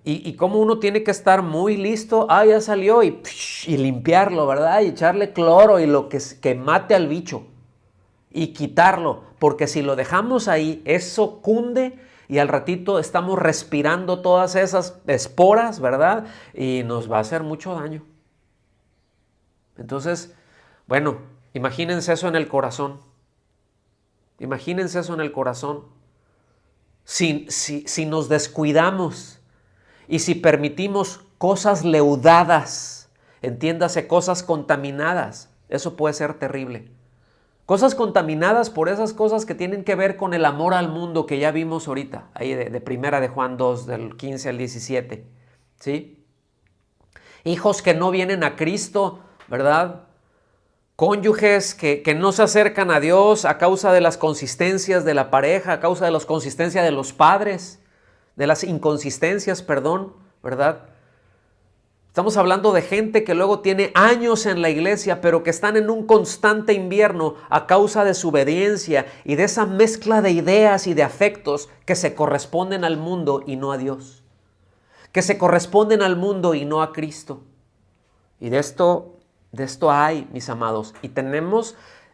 Y cómo uno tiene que estar muy listo, ya salió, y limpiarlo, ¿verdad? Y echarle cloro y lo que mate al bicho y quitarlo, porque si lo dejamos ahí, eso cunde y al ratito estamos respirando todas esas esporas, ¿verdad? Y nos va a hacer mucho daño. Entonces, bueno, imagínense eso en el corazón. Imagínense eso en el corazón. Si nos descuidamos y si permitimos cosas leudadas, entiéndase, cosas contaminadas, eso puede ser terrible. Cosas contaminadas por esas cosas que tienen que ver con el amor al mundo que ya vimos ahorita, ahí de primera de Juan 2, del 15 al 17, ¿sí? Hijos que no vienen a Cristo, ¿verdad? Cónyuges que no se acercan a Dios a causa de las consistencias de la pareja, a causa de las consistencias de los padres, de las inconsistencias, perdón, ¿verdad? Estamos hablando de gente que luego tiene años en la iglesia, pero que están en un constante invierno a causa de su obediencia y de esa mezcla de ideas y de afectos que se corresponden al mundo y no a Dios, que se corresponden al mundo y no a Cristo. Y de esto hay, mis amados, y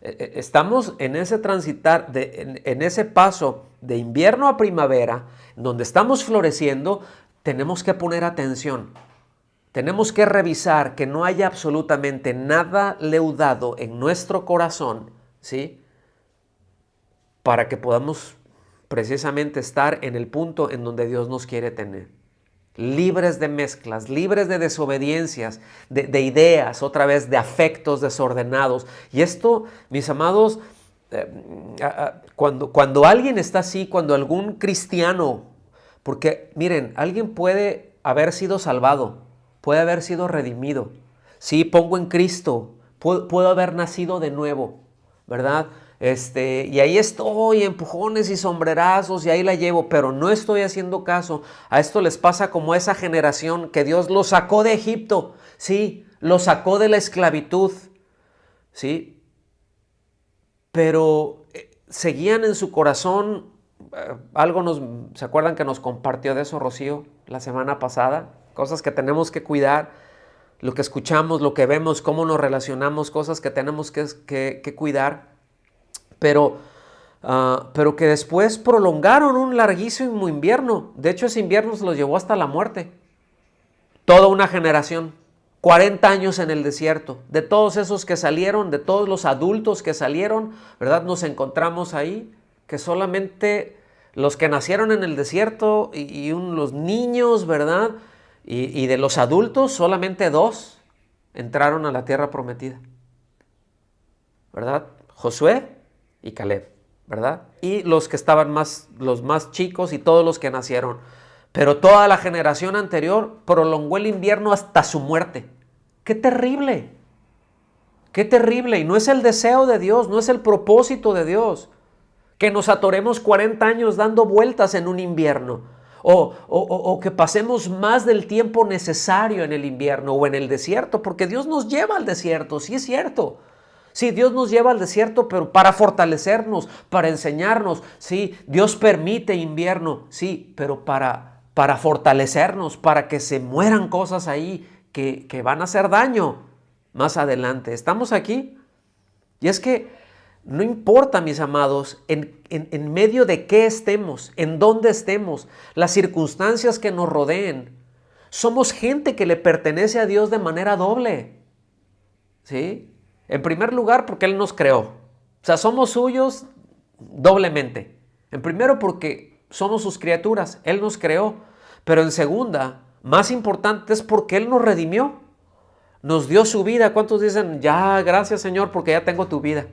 estamos en ese transitar, en ese paso de invierno a primavera, donde estamos floreciendo. Tenemos que poner atención. Tenemos que revisar que no haya absolutamente nada leudado en nuestro corazón, ¿sí? Para que podamos precisamente estar en el punto en donde Dios nos quiere tener. Libres de mezclas, libres de desobediencias, de ideas, otra vez de afectos desordenados. Y esto, mis amados, cuando alguien está así, cuando algún cristiano, porque miren, alguien puede haber sido salvado, puede haber sido redimido. Sí, pongo en Cristo, puedo haber nacido de nuevo, ¿verdad? Y ahí estoy, empujones y sombrerazos, y ahí la llevo, pero no estoy haciendo caso. A esto les pasa como a esa generación que Dios los sacó de Egipto, sí, los sacó de la esclavitud, sí, pero seguían en su corazón ¿se acuerdan que nos compartió de eso Rocío la semana pasada? Cosas que tenemos que cuidar, lo que escuchamos, lo que vemos, cómo nos relacionamos, cosas que tenemos que cuidar. Pero que después prolongaron un larguísimo invierno. De hecho, ese invierno se los llevó hasta la muerte. Toda una generación, 40 años en el desierto. De todos esos que salieron, de todos los adultos que salieron, ¿verdad? Nos encontramos ahí que solamente los que nacieron en el desierto y los niños, ¿verdad? Y de los adultos, solamente 2 entraron a la tierra prometida, ¿verdad? Josué y Caleb, ¿verdad? Y los que estaban los más chicos y todos los que nacieron. Pero toda la generación anterior prolongó el invierno hasta su muerte. ¡Qué terrible! ¡Qué terrible! Y no es el deseo de Dios, no es el propósito de Dios que nos atoremos 40 años dando vueltas en un invierno. o que pasemos más del tiempo necesario en el invierno o en el desierto, porque Dios nos lleva al desierto, sí es cierto. Sí, Dios nos lleva al desierto, pero para fortalecernos, para enseñarnos. Sí, Dios permite invierno, sí, pero para fortalecernos, para que se mueran cosas ahí que van a hacer daño más adelante. ¿Estamos aquí? Y es que no importa, mis amados, en medio de qué estemos, en dónde estemos, las circunstancias que nos rodeen, somos gente que le pertenece a Dios de manera doble. ¿Sí? En primer lugar, porque Él nos creó. O sea, somos suyos doblemente. En primero, porque somos sus criaturas. Él nos creó. Pero en segunda, más importante, es porque Él nos redimió. Nos dio su vida. ¿Cuántos dicen, ya, gracias Señor, porque ya tengo tu vida?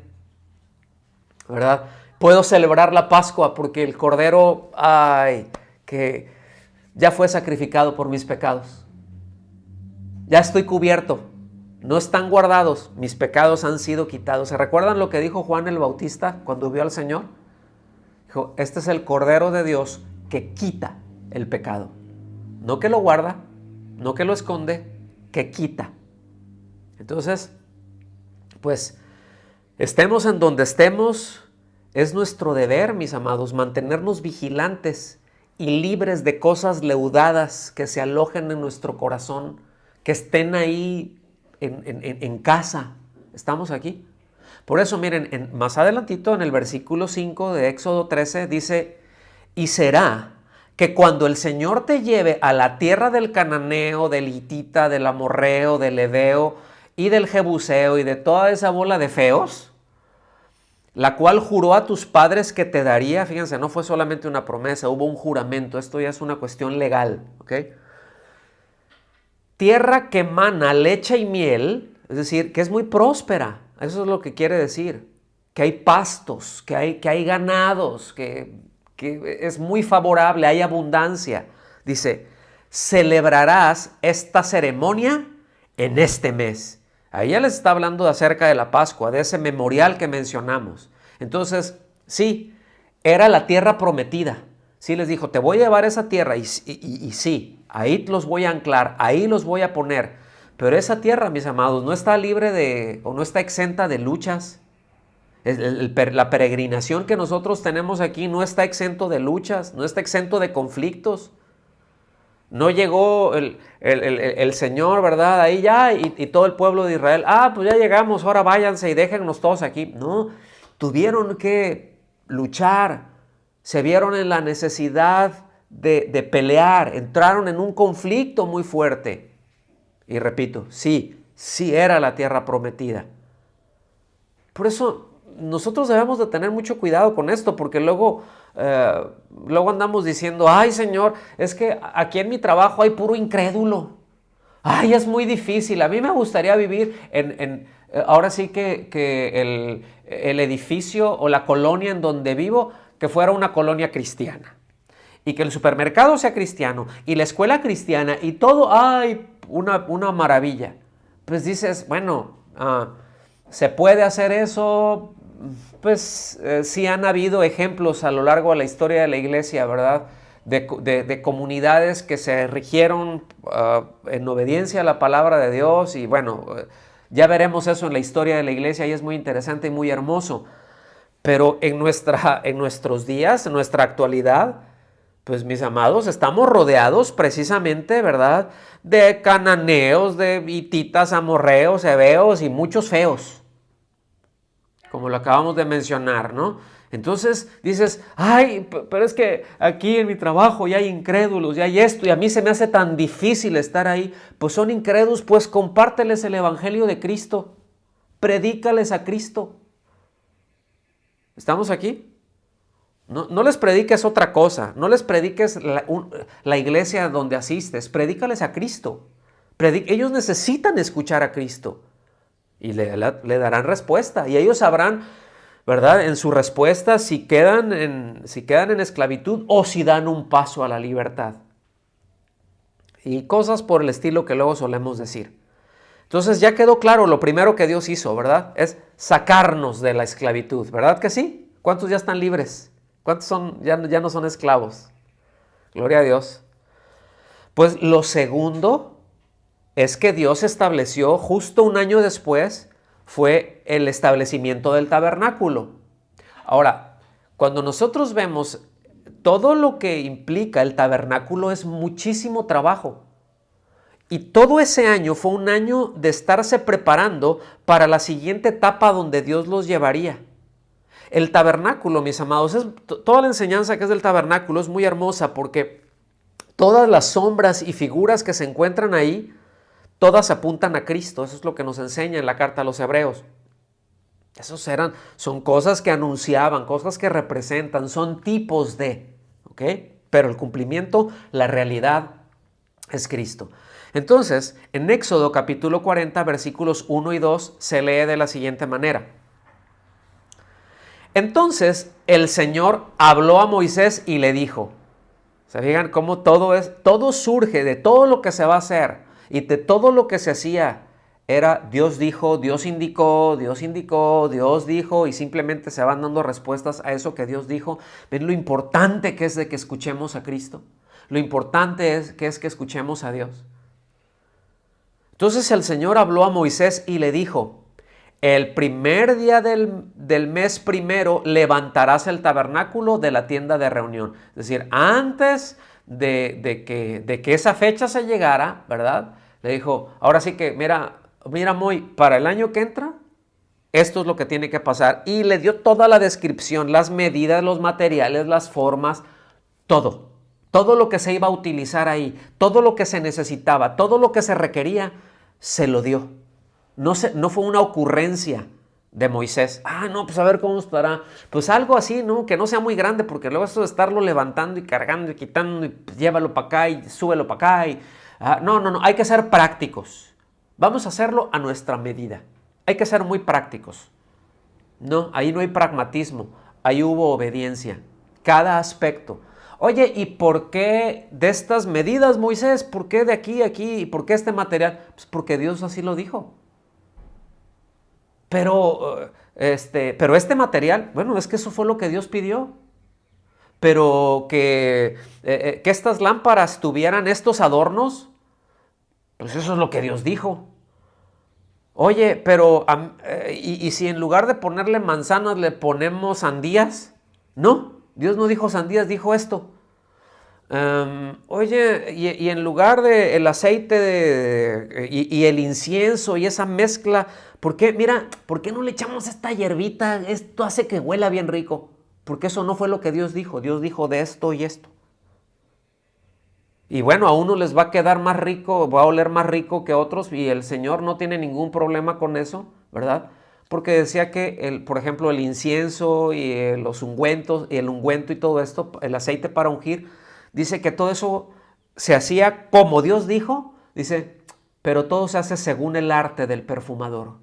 ¿Verdad? Puedo celebrar la Pascua porque el Cordero, que ya fue sacrificado por mis pecados. Ya estoy cubierto. No están guardados, mis pecados han sido quitados. ¿Se recuerdan lo que dijo Juan el Bautista cuando vio al Señor? Dijo, este es el Cordero de Dios que quita el pecado. No que lo guarda, no que lo esconde, que quita. Entonces, pues, estemos en donde estemos, es nuestro deber, mis amados, mantenernos vigilantes y libres de cosas leudadas que se alojen en nuestro corazón, que estén ahí en casa. ¿Estamos aquí? Por eso, miren, más adelantito en el versículo 5 de Éxodo 13 dice, y será que cuando el Señor te lleve a la tierra del cananeo, del hitita, del amorreo, del heveo y del jebuseo y de toda esa bola de feos, la cual juró a tus padres que te daría, fíjense, no fue solamente una promesa, hubo un juramento, esto ya es una cuestión legal, ¿ok? Tierra que emana leche y miel, es decir, que es muy próspera. Eso es lo que quiere decir. Que hay pastos, que hay ganados, que es muy favorable, hay abundancia. Dice, celebrarás esta ceremonia en este mes. Ahí ya les está hablando acerca de la Pascua, de ese memorial que mencionamos. Entonces, sí, era la tierra prometida. Sí les dijo, te voy a llevar a esa tierra y sí, ahí los voy a anclar, ahí los voy a poner. Pero esa tierra, mis amados, no está libre o no está exenta de luchas. La peregrinación que nosotros tenemos aquí no está exento de luchas, no está exento de conflictos. No llegó el Señor, ¿verdad? Ahí ya y todo el pueblo de Israel, pues ya llegamos, ahora váyanse y déjennos todos aquí. No, tuvieron que luchar. Se vieron en la necesidad de pelear, entraron en un conflicto muy fuerte. Y repito, sí era la tierra prometida. Por eso nosotros debemos de tener mucho cuidado con esto, porque luego andamos diciendo, ay Señor, es que aquí en mi trabajo hay puro incrédulo. Ay, es muy difícil. A mí me gustaría vivir ahora sí que el edificio o la colonia en donde vivo, que fuera una colonia cristiana y que el supermercado sea cristiano y la escuela cristiana y todo, una maravilla. Pues dices, bueno, ¿se puede hacer eso? Pues sí han habido ejemplos a lo largo de la historia de la iglesia, ¿verdad? De comunidades que se rigieron en obediencia a la palabra de Dios y bueno, ya veremos eso en la historia de la iglesia y es muy interesante y muy hermoso. Pero en nuestros días, en nuestra actualidad, pues mis amados, estamos rodeados precisamente, ¿verdad? De cananeos, de hititas, amorreos, heveos y muchos feos, como lo acabamos de mencionar, ¿no? Entonces dices, pero es que aquí en mi trabajo ya hay incrédulos, ya hay esto, y a mí se me hace tan difícil estar ahí. Pues son incrédulos, pues compárteles el evangelio de Cristo, predícales a Cristo. ¿Estamos aquí? No les prediques otra cosa, no les prediques la iglesia donde asistes, predícales a Cristo. Ellos necesitan escuchar a Cristo y le darán respuesta y ellos sabrán, ¿verdad? En su respuesta si quedan en esclavitud o si dan un paso a la libertad. Y cosas por el estilo que luego solemos decir. Entonces ya quedó claro lo primero que Dios hizo, ¿verdad? Es sacarnos de la esclavitud, ¿verdad que sí? ¿Cuántos ya están libres? ¿Cuántos ya no son esclavos? Gloria a Dios. Pues lo segundo es que Dios estableció justo un año después, fue el establecimiento del tabernáculo. Ahora, cuando nosotros vemos todo lo que implica el tabernáculo es muchísimo trabajo. Y todo ese año fue un año de estarse preparando para la siguiente etapa donde Dios los llevaría. El tabernáculo, mis amados, toda la enseñanza que es del tabernáculo es muy hermosa porque todas las sombras y figuras que se encuentran ahí, todas apuntan a Cristo. Eso es lo que nos enseña en la carta a los Hebreos. Son cosas que anunciaban, cosas que representan, son tipos de, ¿ok? Pero el cumplimiento, la realidad es Cristo. Entonces, en Éxodo capítulo 40, versículos 1 y 2, se lee de la siguiente manera. Entonces, el Señor habló a Moisés y le dijo, ¿se fijan cómo todo surge de todo lo que se va a hacer y de todo lo que se hacía? Era Dios dijo, Dios indicó, Dios dijo y simplemente se van dando respuestas a eso que Dios dijo. ¿Ven lo importante que es de que escuchemos a Cristo? Lo importante es que escuchemos a Dios. Entonces el Señor habló a Moisés y le dijo, el primer día del mes primero levantarás el tabernáculo de la tienda de reunión. Es decir, antes de que esa fecha se llegara, ¿verdad? Le dijo, ahora sí que, mira Moy, para el año que entra, esto es lo que tiene que pasar. Y le dio toda la descripción, las medidas, los materiales, las formas, todo. Todo lo que se iba a utilizar ahí, todo lo que se necesitaba, todo lo que se requería, se lo dio. No fue una ocurrencia de Moisés. No, pues a ver cómo estará. Pues algo así, ¿no? Que no sea muy grande, porque luego esto de estarlo levantando y cargando y quitando y pues, llévalo para acá y súbelo para acá. No, hay que ser prácticos. Vamos a hacerlo a nuestra medida. Hay que ser muy prácticos. No, ahí no hay pragmatismo, ahí hubo obediencia. Cada aspecto. Oye, ¿y por qué de estas medidas, Moisés? ¿Por qué de aquí a aquí? ¿Y por qué este material? Pues porque Dios así lo dijo. Pero este material, bueno, es que eso fue lo que Dios pidió. Pero que estas lámparas tuvieran estos adornos, pues eso es lo que Dios dijo. Oye, pero ¿y si en lugar de ponerle manzanas le ponemos sandías? No, Dios no dijo sandías, dijo esto. Oye, y en lugar de el aceite y el incienso y esa mezcla, ¿por qué no le echamos esta hierbita? Esto hace que huela bien rico. Porque eso no fue lo que Dios dijo. Dios dijo de esto y esto. Y bueno, a uno les va a quedar más rico, va a oler más rico que a otros y el Señor no tiene ningún problema con eso, ¿verdad? Porque decía que, por ejemplo, el incienso y los ungüentos, y el ungüento y todo esto, el aceite para ungir, dice que todo eso se hacía como Dios dijo, dice, pero todo se hace según el arte del perfumador.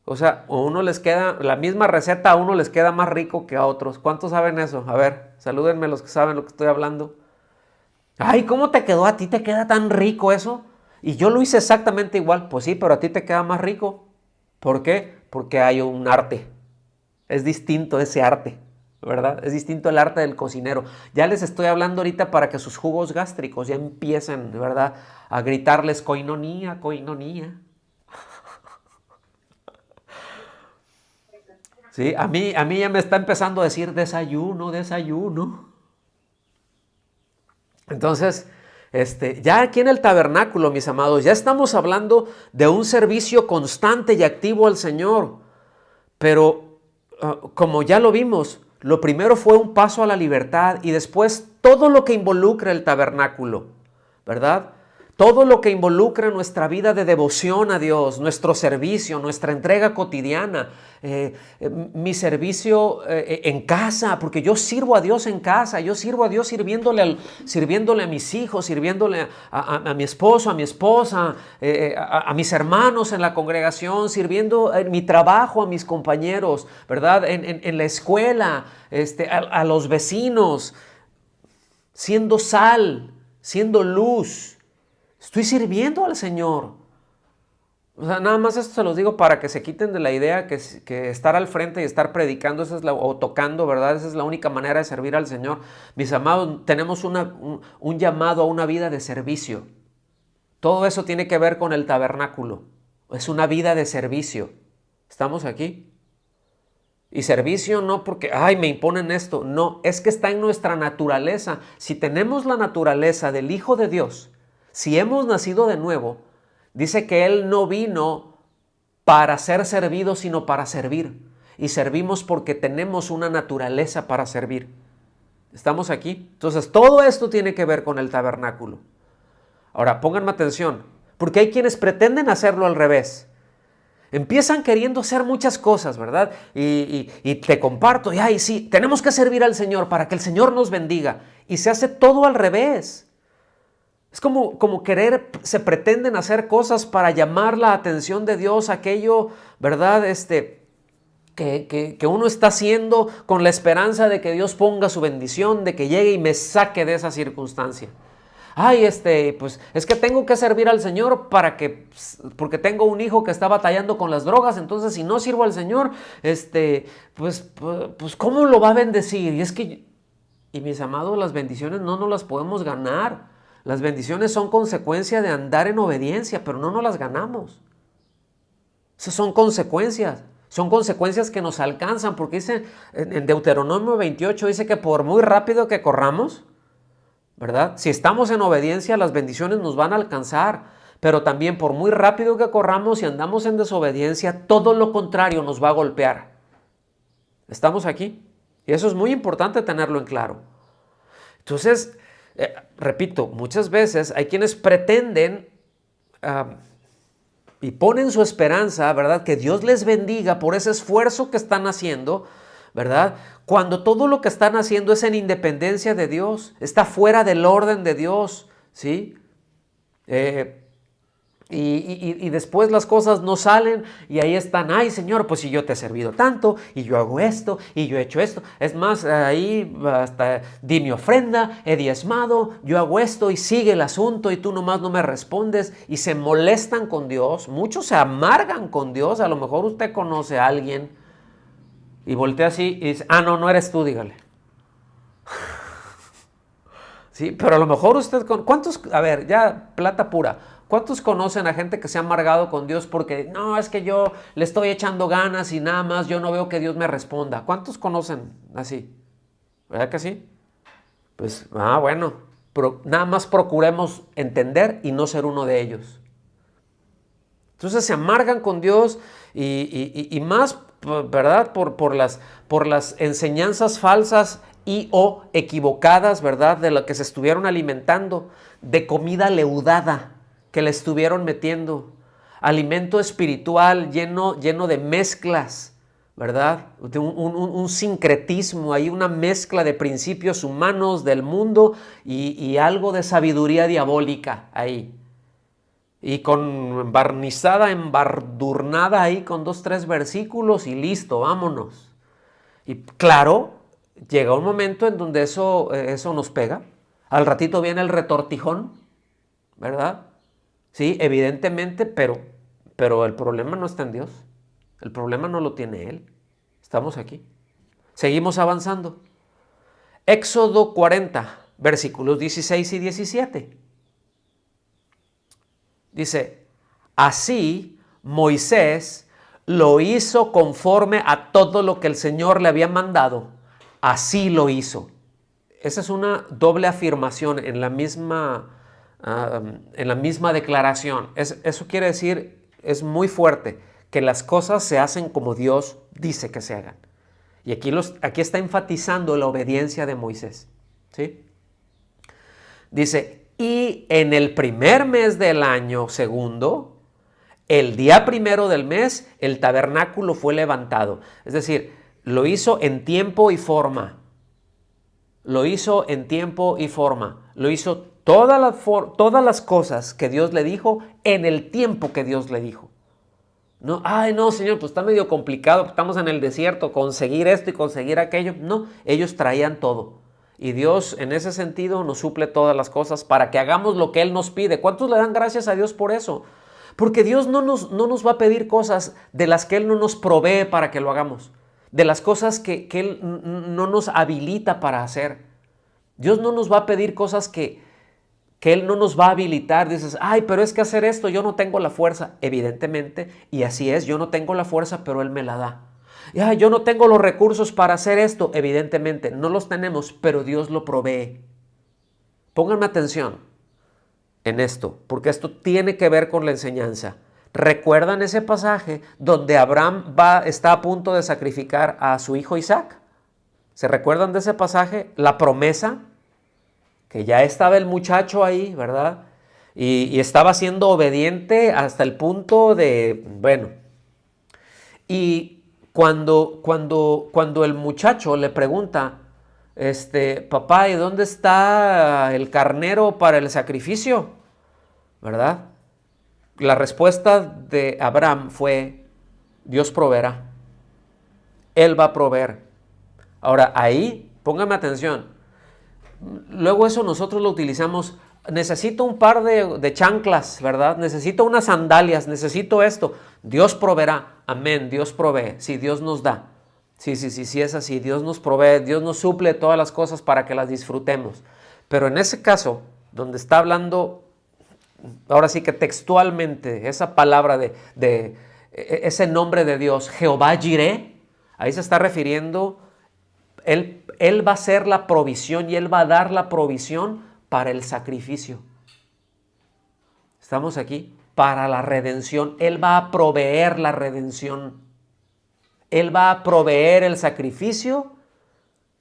O sea, a uno les queda, la misma receta a uno les queda más rico que a otros. ¿Cuántos saben eso? A ver, salúdenme los que saben lo que estoy hablando. Ay, ¿cómo te quedó? ¿A ti te queda tan rico eso? Y yo lo hice exactamente igual. Pues sí, pero a ti te queda más rico. ¿Por qué? Porque hay un arte. Es distinto ese arte, ¿verdad? Es distinto el arte del cocinero. Ya les estoy hablando ahorita para que sus jugos gástricos ya empiecen, ¿verdad? A gritarles coinonía, coinonía. Sí, a mí ya me está empezando a decir desayuno, desayuno. Entonces, ya aquí en el tabernáculo, mis amados, ya estamos hablando de un servicio constante y activo al Señor. Pero, como ya lo vimos, lo primero fue un paso a la libertad y después todo lo que involucra el tabernáculo, ¿verdad? Todo lo que involucra nuestra vida de devoción a Dios, nuestro servicio, nuestra entrega cotidiana, mi servicio en casa, porque yo sirvo a Dios en casa, yo sirvo a Dios sirviéndole a mis hijos, sirviéndole a mi esposo, a mi esposa, a mis hermanos en la congregación, sirviendo en mi trabajo a mis compañeros, ¿verdad? En la escuela, a los vecinos, siendo sal, siendo luz. Estoy sirviendo al Señor. O sea, nada más esto se los digo para que se quiten de la idea que estar al frente y estar predicando o tocando, ¿verdad? Esa es la única manera de servir al Señor. Mis amados, tenemos un llamado a una vida de servicio. Todo eso tiene que ver con el tabernáculo. Es una vida de servicio. ¿Estamos aquí? Y servicio no porque, ay, me imponen esto. No, es que está en nuestra naturaleza. Si tenemos la naturaleza del Hijo de Dios, si hemos nacido de nuevo, dice que Él no vino para ser servido, sino para servir. Y servimos porque tenemos una naturaleza para servir. ¿Estamos aquí? Entonces, todo esto tiene que ver con el tabernáculo. Ahora, pónganme atención, porque hay quienes pretenden hacerlo al revés. Empiezan queriendo hacer muchas cosas, ¿verdad? Y te comparto, y ay, sí, tenemos que servir al Señor para que el Señor nos bendiga. Y se hace todo al revés. Es como se pretenden hacer cosas para llamar la atención de Dios, aquello, ¿verdad? Que uno está haciendo con la esperanza de que Dios ponga su bendición, de que llegue y me saque de esa circunstancia. Ay, pues es que tengo que servir al Señor porque tengo un hijo que está batallando con las drogas, entonces si no sirvo al Señor, pues ¿cómo lo va a bendecir? Y mis amados, las bendiciones no nos las podemos ganar. Las bendiciones son consecuencia de andar en obediencia, pero no nos las ganamos. Esas son consecuencias. Son consecuencias que nos alcanzan, porque dice en Deuteronomio 28, dice que por muy rápido que corramos, ¿verdad? Si estamos en obediencia, las bendiciones nos van a alcanzar, pero también por muy rápido que corramos y andamos en desobediencia, todo lo contrario nos va a golpear. ¿Estamos aquí? Y eso es muy importante tenerlo en claro. Entonces, repito, muchas veces hay quienes pretenden y ponen su esperanza, ¿verdad? Que Dios les bendiga por ese esfuerzo que están haciendo, ¿verdad? Cuando todo lo que están haciendo es en independencia de Dios, está fuera del orden de Dios, ¿sí? Y después las cosas no salen y ahí están, ay Señor, pues si yo te he servido tanto y yo hago esto y yo he hecho esto. Es más, ahí hasta di mi ofrenda, he diezmado, yo hago esto y sigue el asunto y tú nomás no me respondes y se molestan con Dios. Muchos se amargan con Dios. A lo mejor usted conoce a alguien y voltea así y dice, no eres tú, dígale. Sí, pero a lo mejor usted, ¿cuántos, a ver, ya plata pura, ¿cuántos conocen a gente que se ha amargado con Dios porque, no, es que yo le estoy echando ganas y nada más yo no veo que Dios me responda? ¿Cuántos conocen así? ¿Verdad que sí? Pues, bueno, nada más procuremos entender y no ser uno de ellos. Entonces se amargan con Dios y más, ¿verdad? Por las enseñanzas falsas o equivocadas, ¿verdad? De lo que se estuvieron alimentando, de comida leudada que le estuvieron metiendo, alimento espiritual lleno de mezclas, ¿verdad? De un sincretismo, hay una mezcla de principios humanos del mundo y algo de sabiduría diabólica ahí. Y con barnizada, embardurnada ahí con 2, 3 versículos y listo, vámonos. Y claro, llega un momento en donde eso nos pega. Al ratito viene el retortijón, ¿verdad? Sí, evidentemente, pero el problema no está en Dios. El problema no lo tiene Él. Estamos aquí. Seguimos avanzando. Éxodo 40, versículos 16 y 17. Dice, así Moisés lo hizo conforme a todo lo que el Señor le había mandado. Así lo hizo. Esa es una doble afirmación en la misma declaración. Eso quiere decir, es muy fuerte, que las cosas se hacen como Dios dice que se hagan. Y aquí está enfatizando la obediencia de Moisés. ¿Sí? Dice, y en el primer mes del año segundo, el día primero del mes, el tabernáculo fue levantado. Es decir, lo hizo en tiempo y forma. Lo hizo en tiempo y forma. Lo hizo todas las cosas que Dios le dijo en el tiempo que Dios le dijo. No, no, Señor, pues está medio complicado, estamos en el desierto, conseguir esto y conseguir aquello. No, ellos traían todo. Y Dios en ese sentido nos suple todas las cosas para que hagamos lo que Él nos pide. ¿Cuántos le dan gracias a Dios por eso? Porque Dios no nos va a pedir cosas de las que Él no nos provee para que lo hagamos, de las cosas que Él no nos habilita para hacer. Dios no nos va a pedir cosas que Él no nos va a habilitar. Dices, ay, pero es que hacer esto yo no tengo la fuerza. Evidentemente, y así es, yo no tengo la fuerza, pero Él me la da. Y, ay, yo no tengo los recursos para hacer esto. Evidentemente, no los tenemos, pero Dios lo provee. Pónganme atención en esto, porque esto tiene que ver con la enseñanza. ¿Recuerdan ese pasaje donde Abraham está a punto de sacrificar a su hijo Isaac? ¿Se recuerdan de ese pasaje? La promesa, que ya estaba el muchacho ahí, ¿verdad? Y estaba siendo obediente hasta el punto de, bueno. Y cuando el muchacho le pregunta, papá, ¿y dónde está el carnero para el sacrificio? ¿Verdad? La respuesta de Abraham fue, Dios proveerá. Él va a proveer. Ahora, ahí, póngame atención. Luego eso nosotros lo utilizamos. Necesito un par de chanclas, ¿verdad? Necesito unas sandalias, necesito esto. Dios proveerá. Amén, Dios provee. Sí, Dios nos da. Sí, es así. Dios nos provee, Dios nos suple todas las cosas para que las disfrutemos. Pero en ese caso, donde está hablando, ahora sí que textualmente, esa palabra de ese nombre de Dios, Jehová Jireh, ahí se está refiriendo, Él va a ser la provisión y Él va a dar la provisión para el sacrificio. ¿Estamos aquí? Para la redención. Él va a proveer la redención. Él va a proveer el sacrificio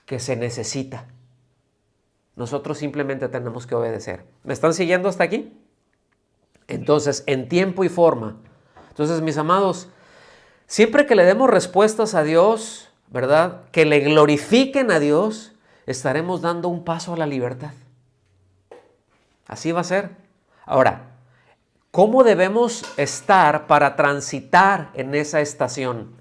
que se necesita. Nosotros simplemente tenemos que obedecer. ¿Me están siguiendo hasta aquí? Entonces, en tiempo y forma. Entonces, mis amados, siempre que le demos respuestas a Dios, ¿verdad? Que le glorifiquen a Dios, estaremos dando un paso a la libertad. Así va a ser. Ahora, ¿cómo debemos estar para transitar en esa estación?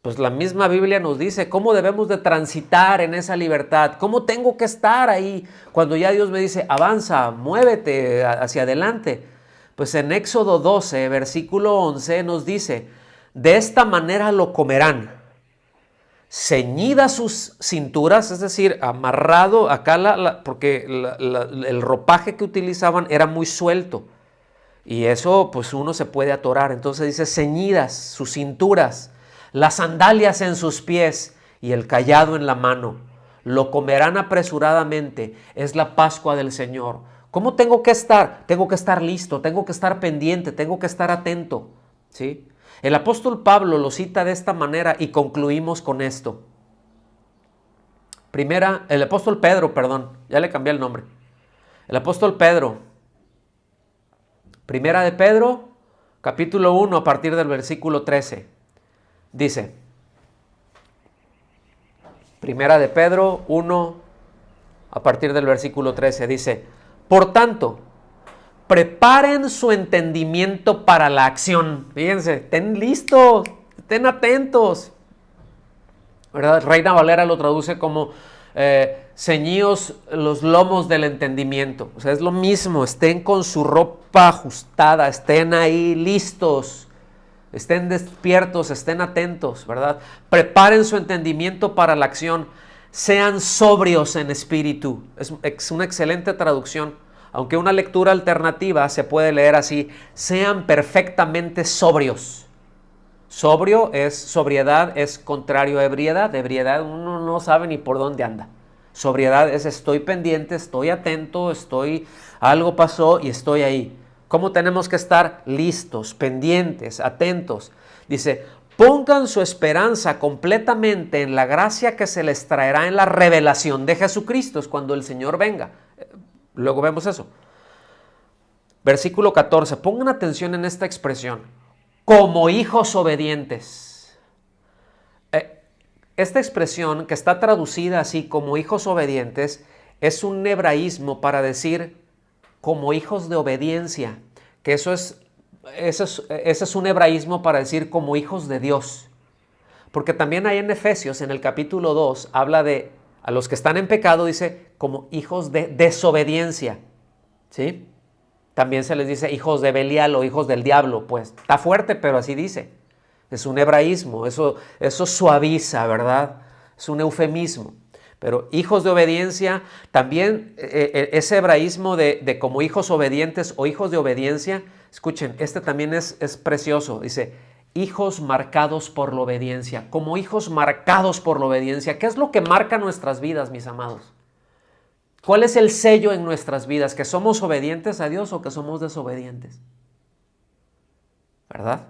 Pues la misma Biblia nos dice cómo debemos de transitar en esa libertad. ¿Cómo tengo que estar ahí cuando ya Dios me dice, avanza, muévete hacia adelante? Pues en Éxodo 12, versículo 11 nos dice, de esta manera lo comerán, ceñidas sus cinturas, es decir, amarrado acá, porque el ropaje que utilizaban era muy suelto y eso pues uno se puede atorar. Entonces dice ceñidas sus cinturas, las sandalias en sus pies y el cayado en la mano. Lo comerán apresuradamente, es la Pascua del Señor. ¿Cómo tengo que estar? Tengo que estar listo, tengo que estar pendiente, tengo que estar atento, ¿sí? El apóstol Pablo lo cita de esta manera y concluimos con esto. El apóstol Pedro, ya le cambié el nombre. El apóstol Pedro, Primera de Pedro, capítulo 1, a partir del versículo 13, dice, Primera de Pedro 1, a partir del versículo 13, dice, por tanto, preparen su entendimiento para la acción. Fíjense, estén listos, estén atentos. ¿Verdad? Reina Valera lo traduce como ceñíos los lomos del entendimiento. O sea, es lo mismo, estén con su ropa ajustada, estén ahí listos, estén despiertos, estén atentos, ¿verdad? Preparen su entendimiento para la acción, sean sobrios en espíritu. Es una excelente traducción. Aunque una lectura alternativa se puede leer así, sean perfectamente sobrios. Sobriedad es contrario a ebriedad. Ebriedad uno no sabe ni por dónde anda. Sobriedad es estoy pendiente, estoy atento, algo pasó y estoy ahí. ¿Cómo tenemos que estar? Listos, pendientes, atentos. Dice, pongan su esperanza completamente en la gracia que se les traerá en la revelación de Jesucristo, es cuando el Señor venga. Luego vemos eso. Versículo 14. Pongan atención en esta expresión. Como hijos obedientes. Esta expresión que está traducida así como hijos obedientes es un hebraísmo para decir como hijos de obediencia. Que ese es un hebraísmo para decir como hijos de Dios. Porque también hay en Efesios, en el capítulo 2, habla de a los que están en pecado, dice como hijos de desobediencia. ¿Sí? También se les dice hijos de Belial o hijos del diablo. Pues está fuerte, pero así dice. Es un hebraísmo, eso suaviza, ¿verdad? Es un eufemismo. Pero hijos de obediencia, también ese hebraísmo de como hijos obedientes o hijos de obediencia, escuchen, este también es precioso. Dice, hijos marcados por la obediencia, como hijos marcados por la obediencia. ¿Qué es lo que marca nuestras vidas, mis amados? ¿Cuál es el sello en nuestras vidas? ¿Que somos obedientes a Dios o que somos desobedientes? ¿Verdad?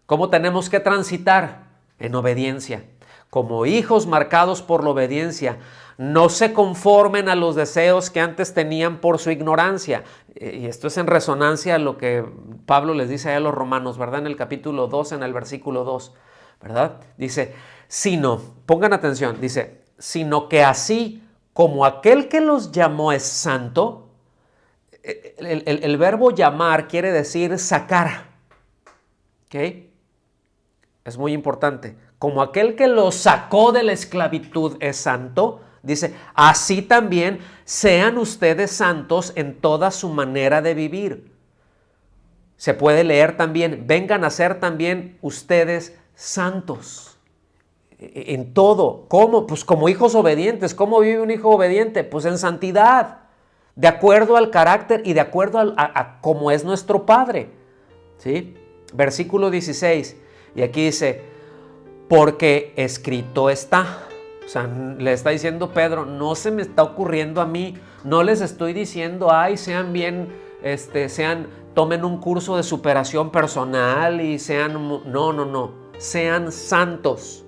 ¿Cómo tenemos que transitar? En obediencia. Como hijos marcados por la obediencia, no se conformen a los deseos que antes tenían por su ignorancia. Y esto es en resonancia a lo que Pablo les dice a los romanos, ¿verdad? En el capítulo 2, en el versículo 2, ¿verdad? Dice, sino, pongan atención, dice, sino que así como aquel que los llamó es santo, el verbo llamar quiere decir sacar, ¿ok? Es muy importante. Como aquel que los sacó de la esclavitud es santo, dice, así también sean ustedes santos en toda su manera de vivir. Se puede leer también, vengan a ser también ustedes santos. En todo. ¿Cómo? Pues como hijos obedientes. ¿Cómo vive un hijo obediente? Pues en santidad. De acuerdo al carácter y de acuerdo a cómo es nuestro Padre. ¿Sí? Versículo 16. Y aquí dice, porque escrito está. O sea, le está diciendo Pedro, no se me está ocurriendo a mí, no les estoy diciendo, ay, sean bien, tomen un curso de superación personal y sean, no, sean santos.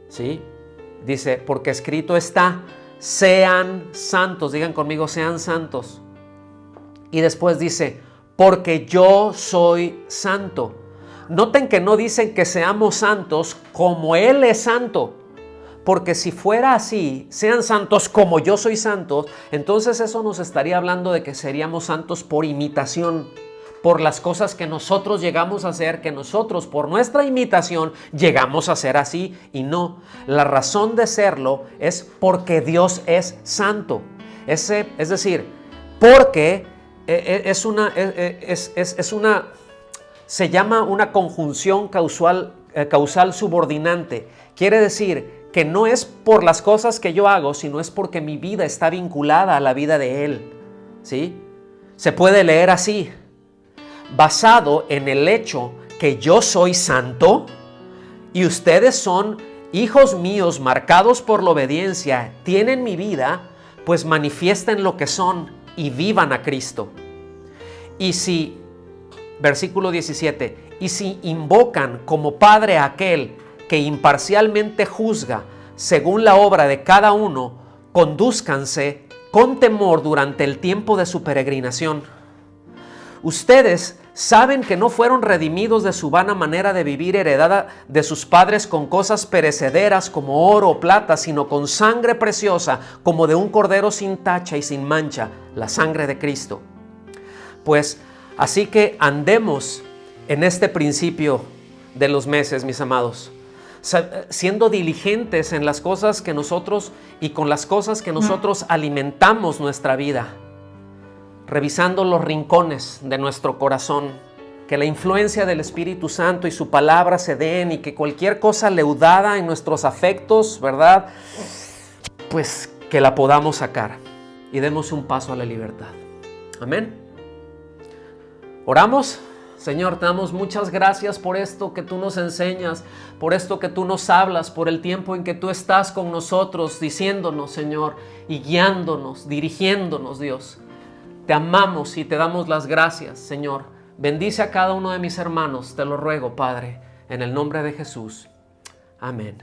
¿Sí? Dice, porque escrito está, sean santos, digan conmigo, sean santos. Y después dice, porque yo soy santo. Noten que no dicen que seamos santos como Él es santo, porque si fuera así, sean santos como yo soy santo, entonces eso nos estaría hablando de que seríamos santos por imitación, por las cosas que nosotros llegamos a hacer, que nosotros por nuestra imitación llegamos a ser así, y no. La razón de serlo es porque Dios es santo. Es decir, porque se llama una conjunción causal subordinante. Quiere decir que no es por las cosas que yo hago, sino es porque mi vida está vinculada a la vida de Él. ¿Sí? Se puede leer así, basado en el hecho que yo soy santo y ustedes son hijos míos marcados por la obediencia, tienen mi vida, pues manifiesten lo que son y vivan a Cristo. Y si, versículo 17, y si invocan como Padre a aquel que imparcialmente juzga según la obra de cada uno, condúzcanse con temor durante el tiempo de su peregrinación. Ustedes saben que no fueron redimidos de su vana manera de vivir heredada de sus padres con cosas perecederas como oro o plata, sino con sangre preciosa como de un cordero sin tacha y sin mancha, la sangre de Cristo. Pues así que andemos en este principio de los meses, mis amados, siendo diligentes en las cosas que nosotros y con las cosas que nosotros alimentamos nuestra vida, revisando los rincones de nuestro corazón, que la influencia del Espíritu Santo y su palabra se den y que cualquier cosa leudada en nuestros afectos, ¿verdad? Pues que la podamos sacar y demos un paso a la libertad. Amén. Oramos. Señor, te damos muchas gracias por esto que tú nos enseñas, por esto que tú nos hablas, por el tiempo en que tú estás con nosotros, diciéndonos, Señor, y guiándonos, dirigiéndonos, Dios. Te amamos y te damos las gracias, Señor. Bendice a cada uno de mis hermanos, te lo ruego, Padre, en el nombre de Jesús. Amén.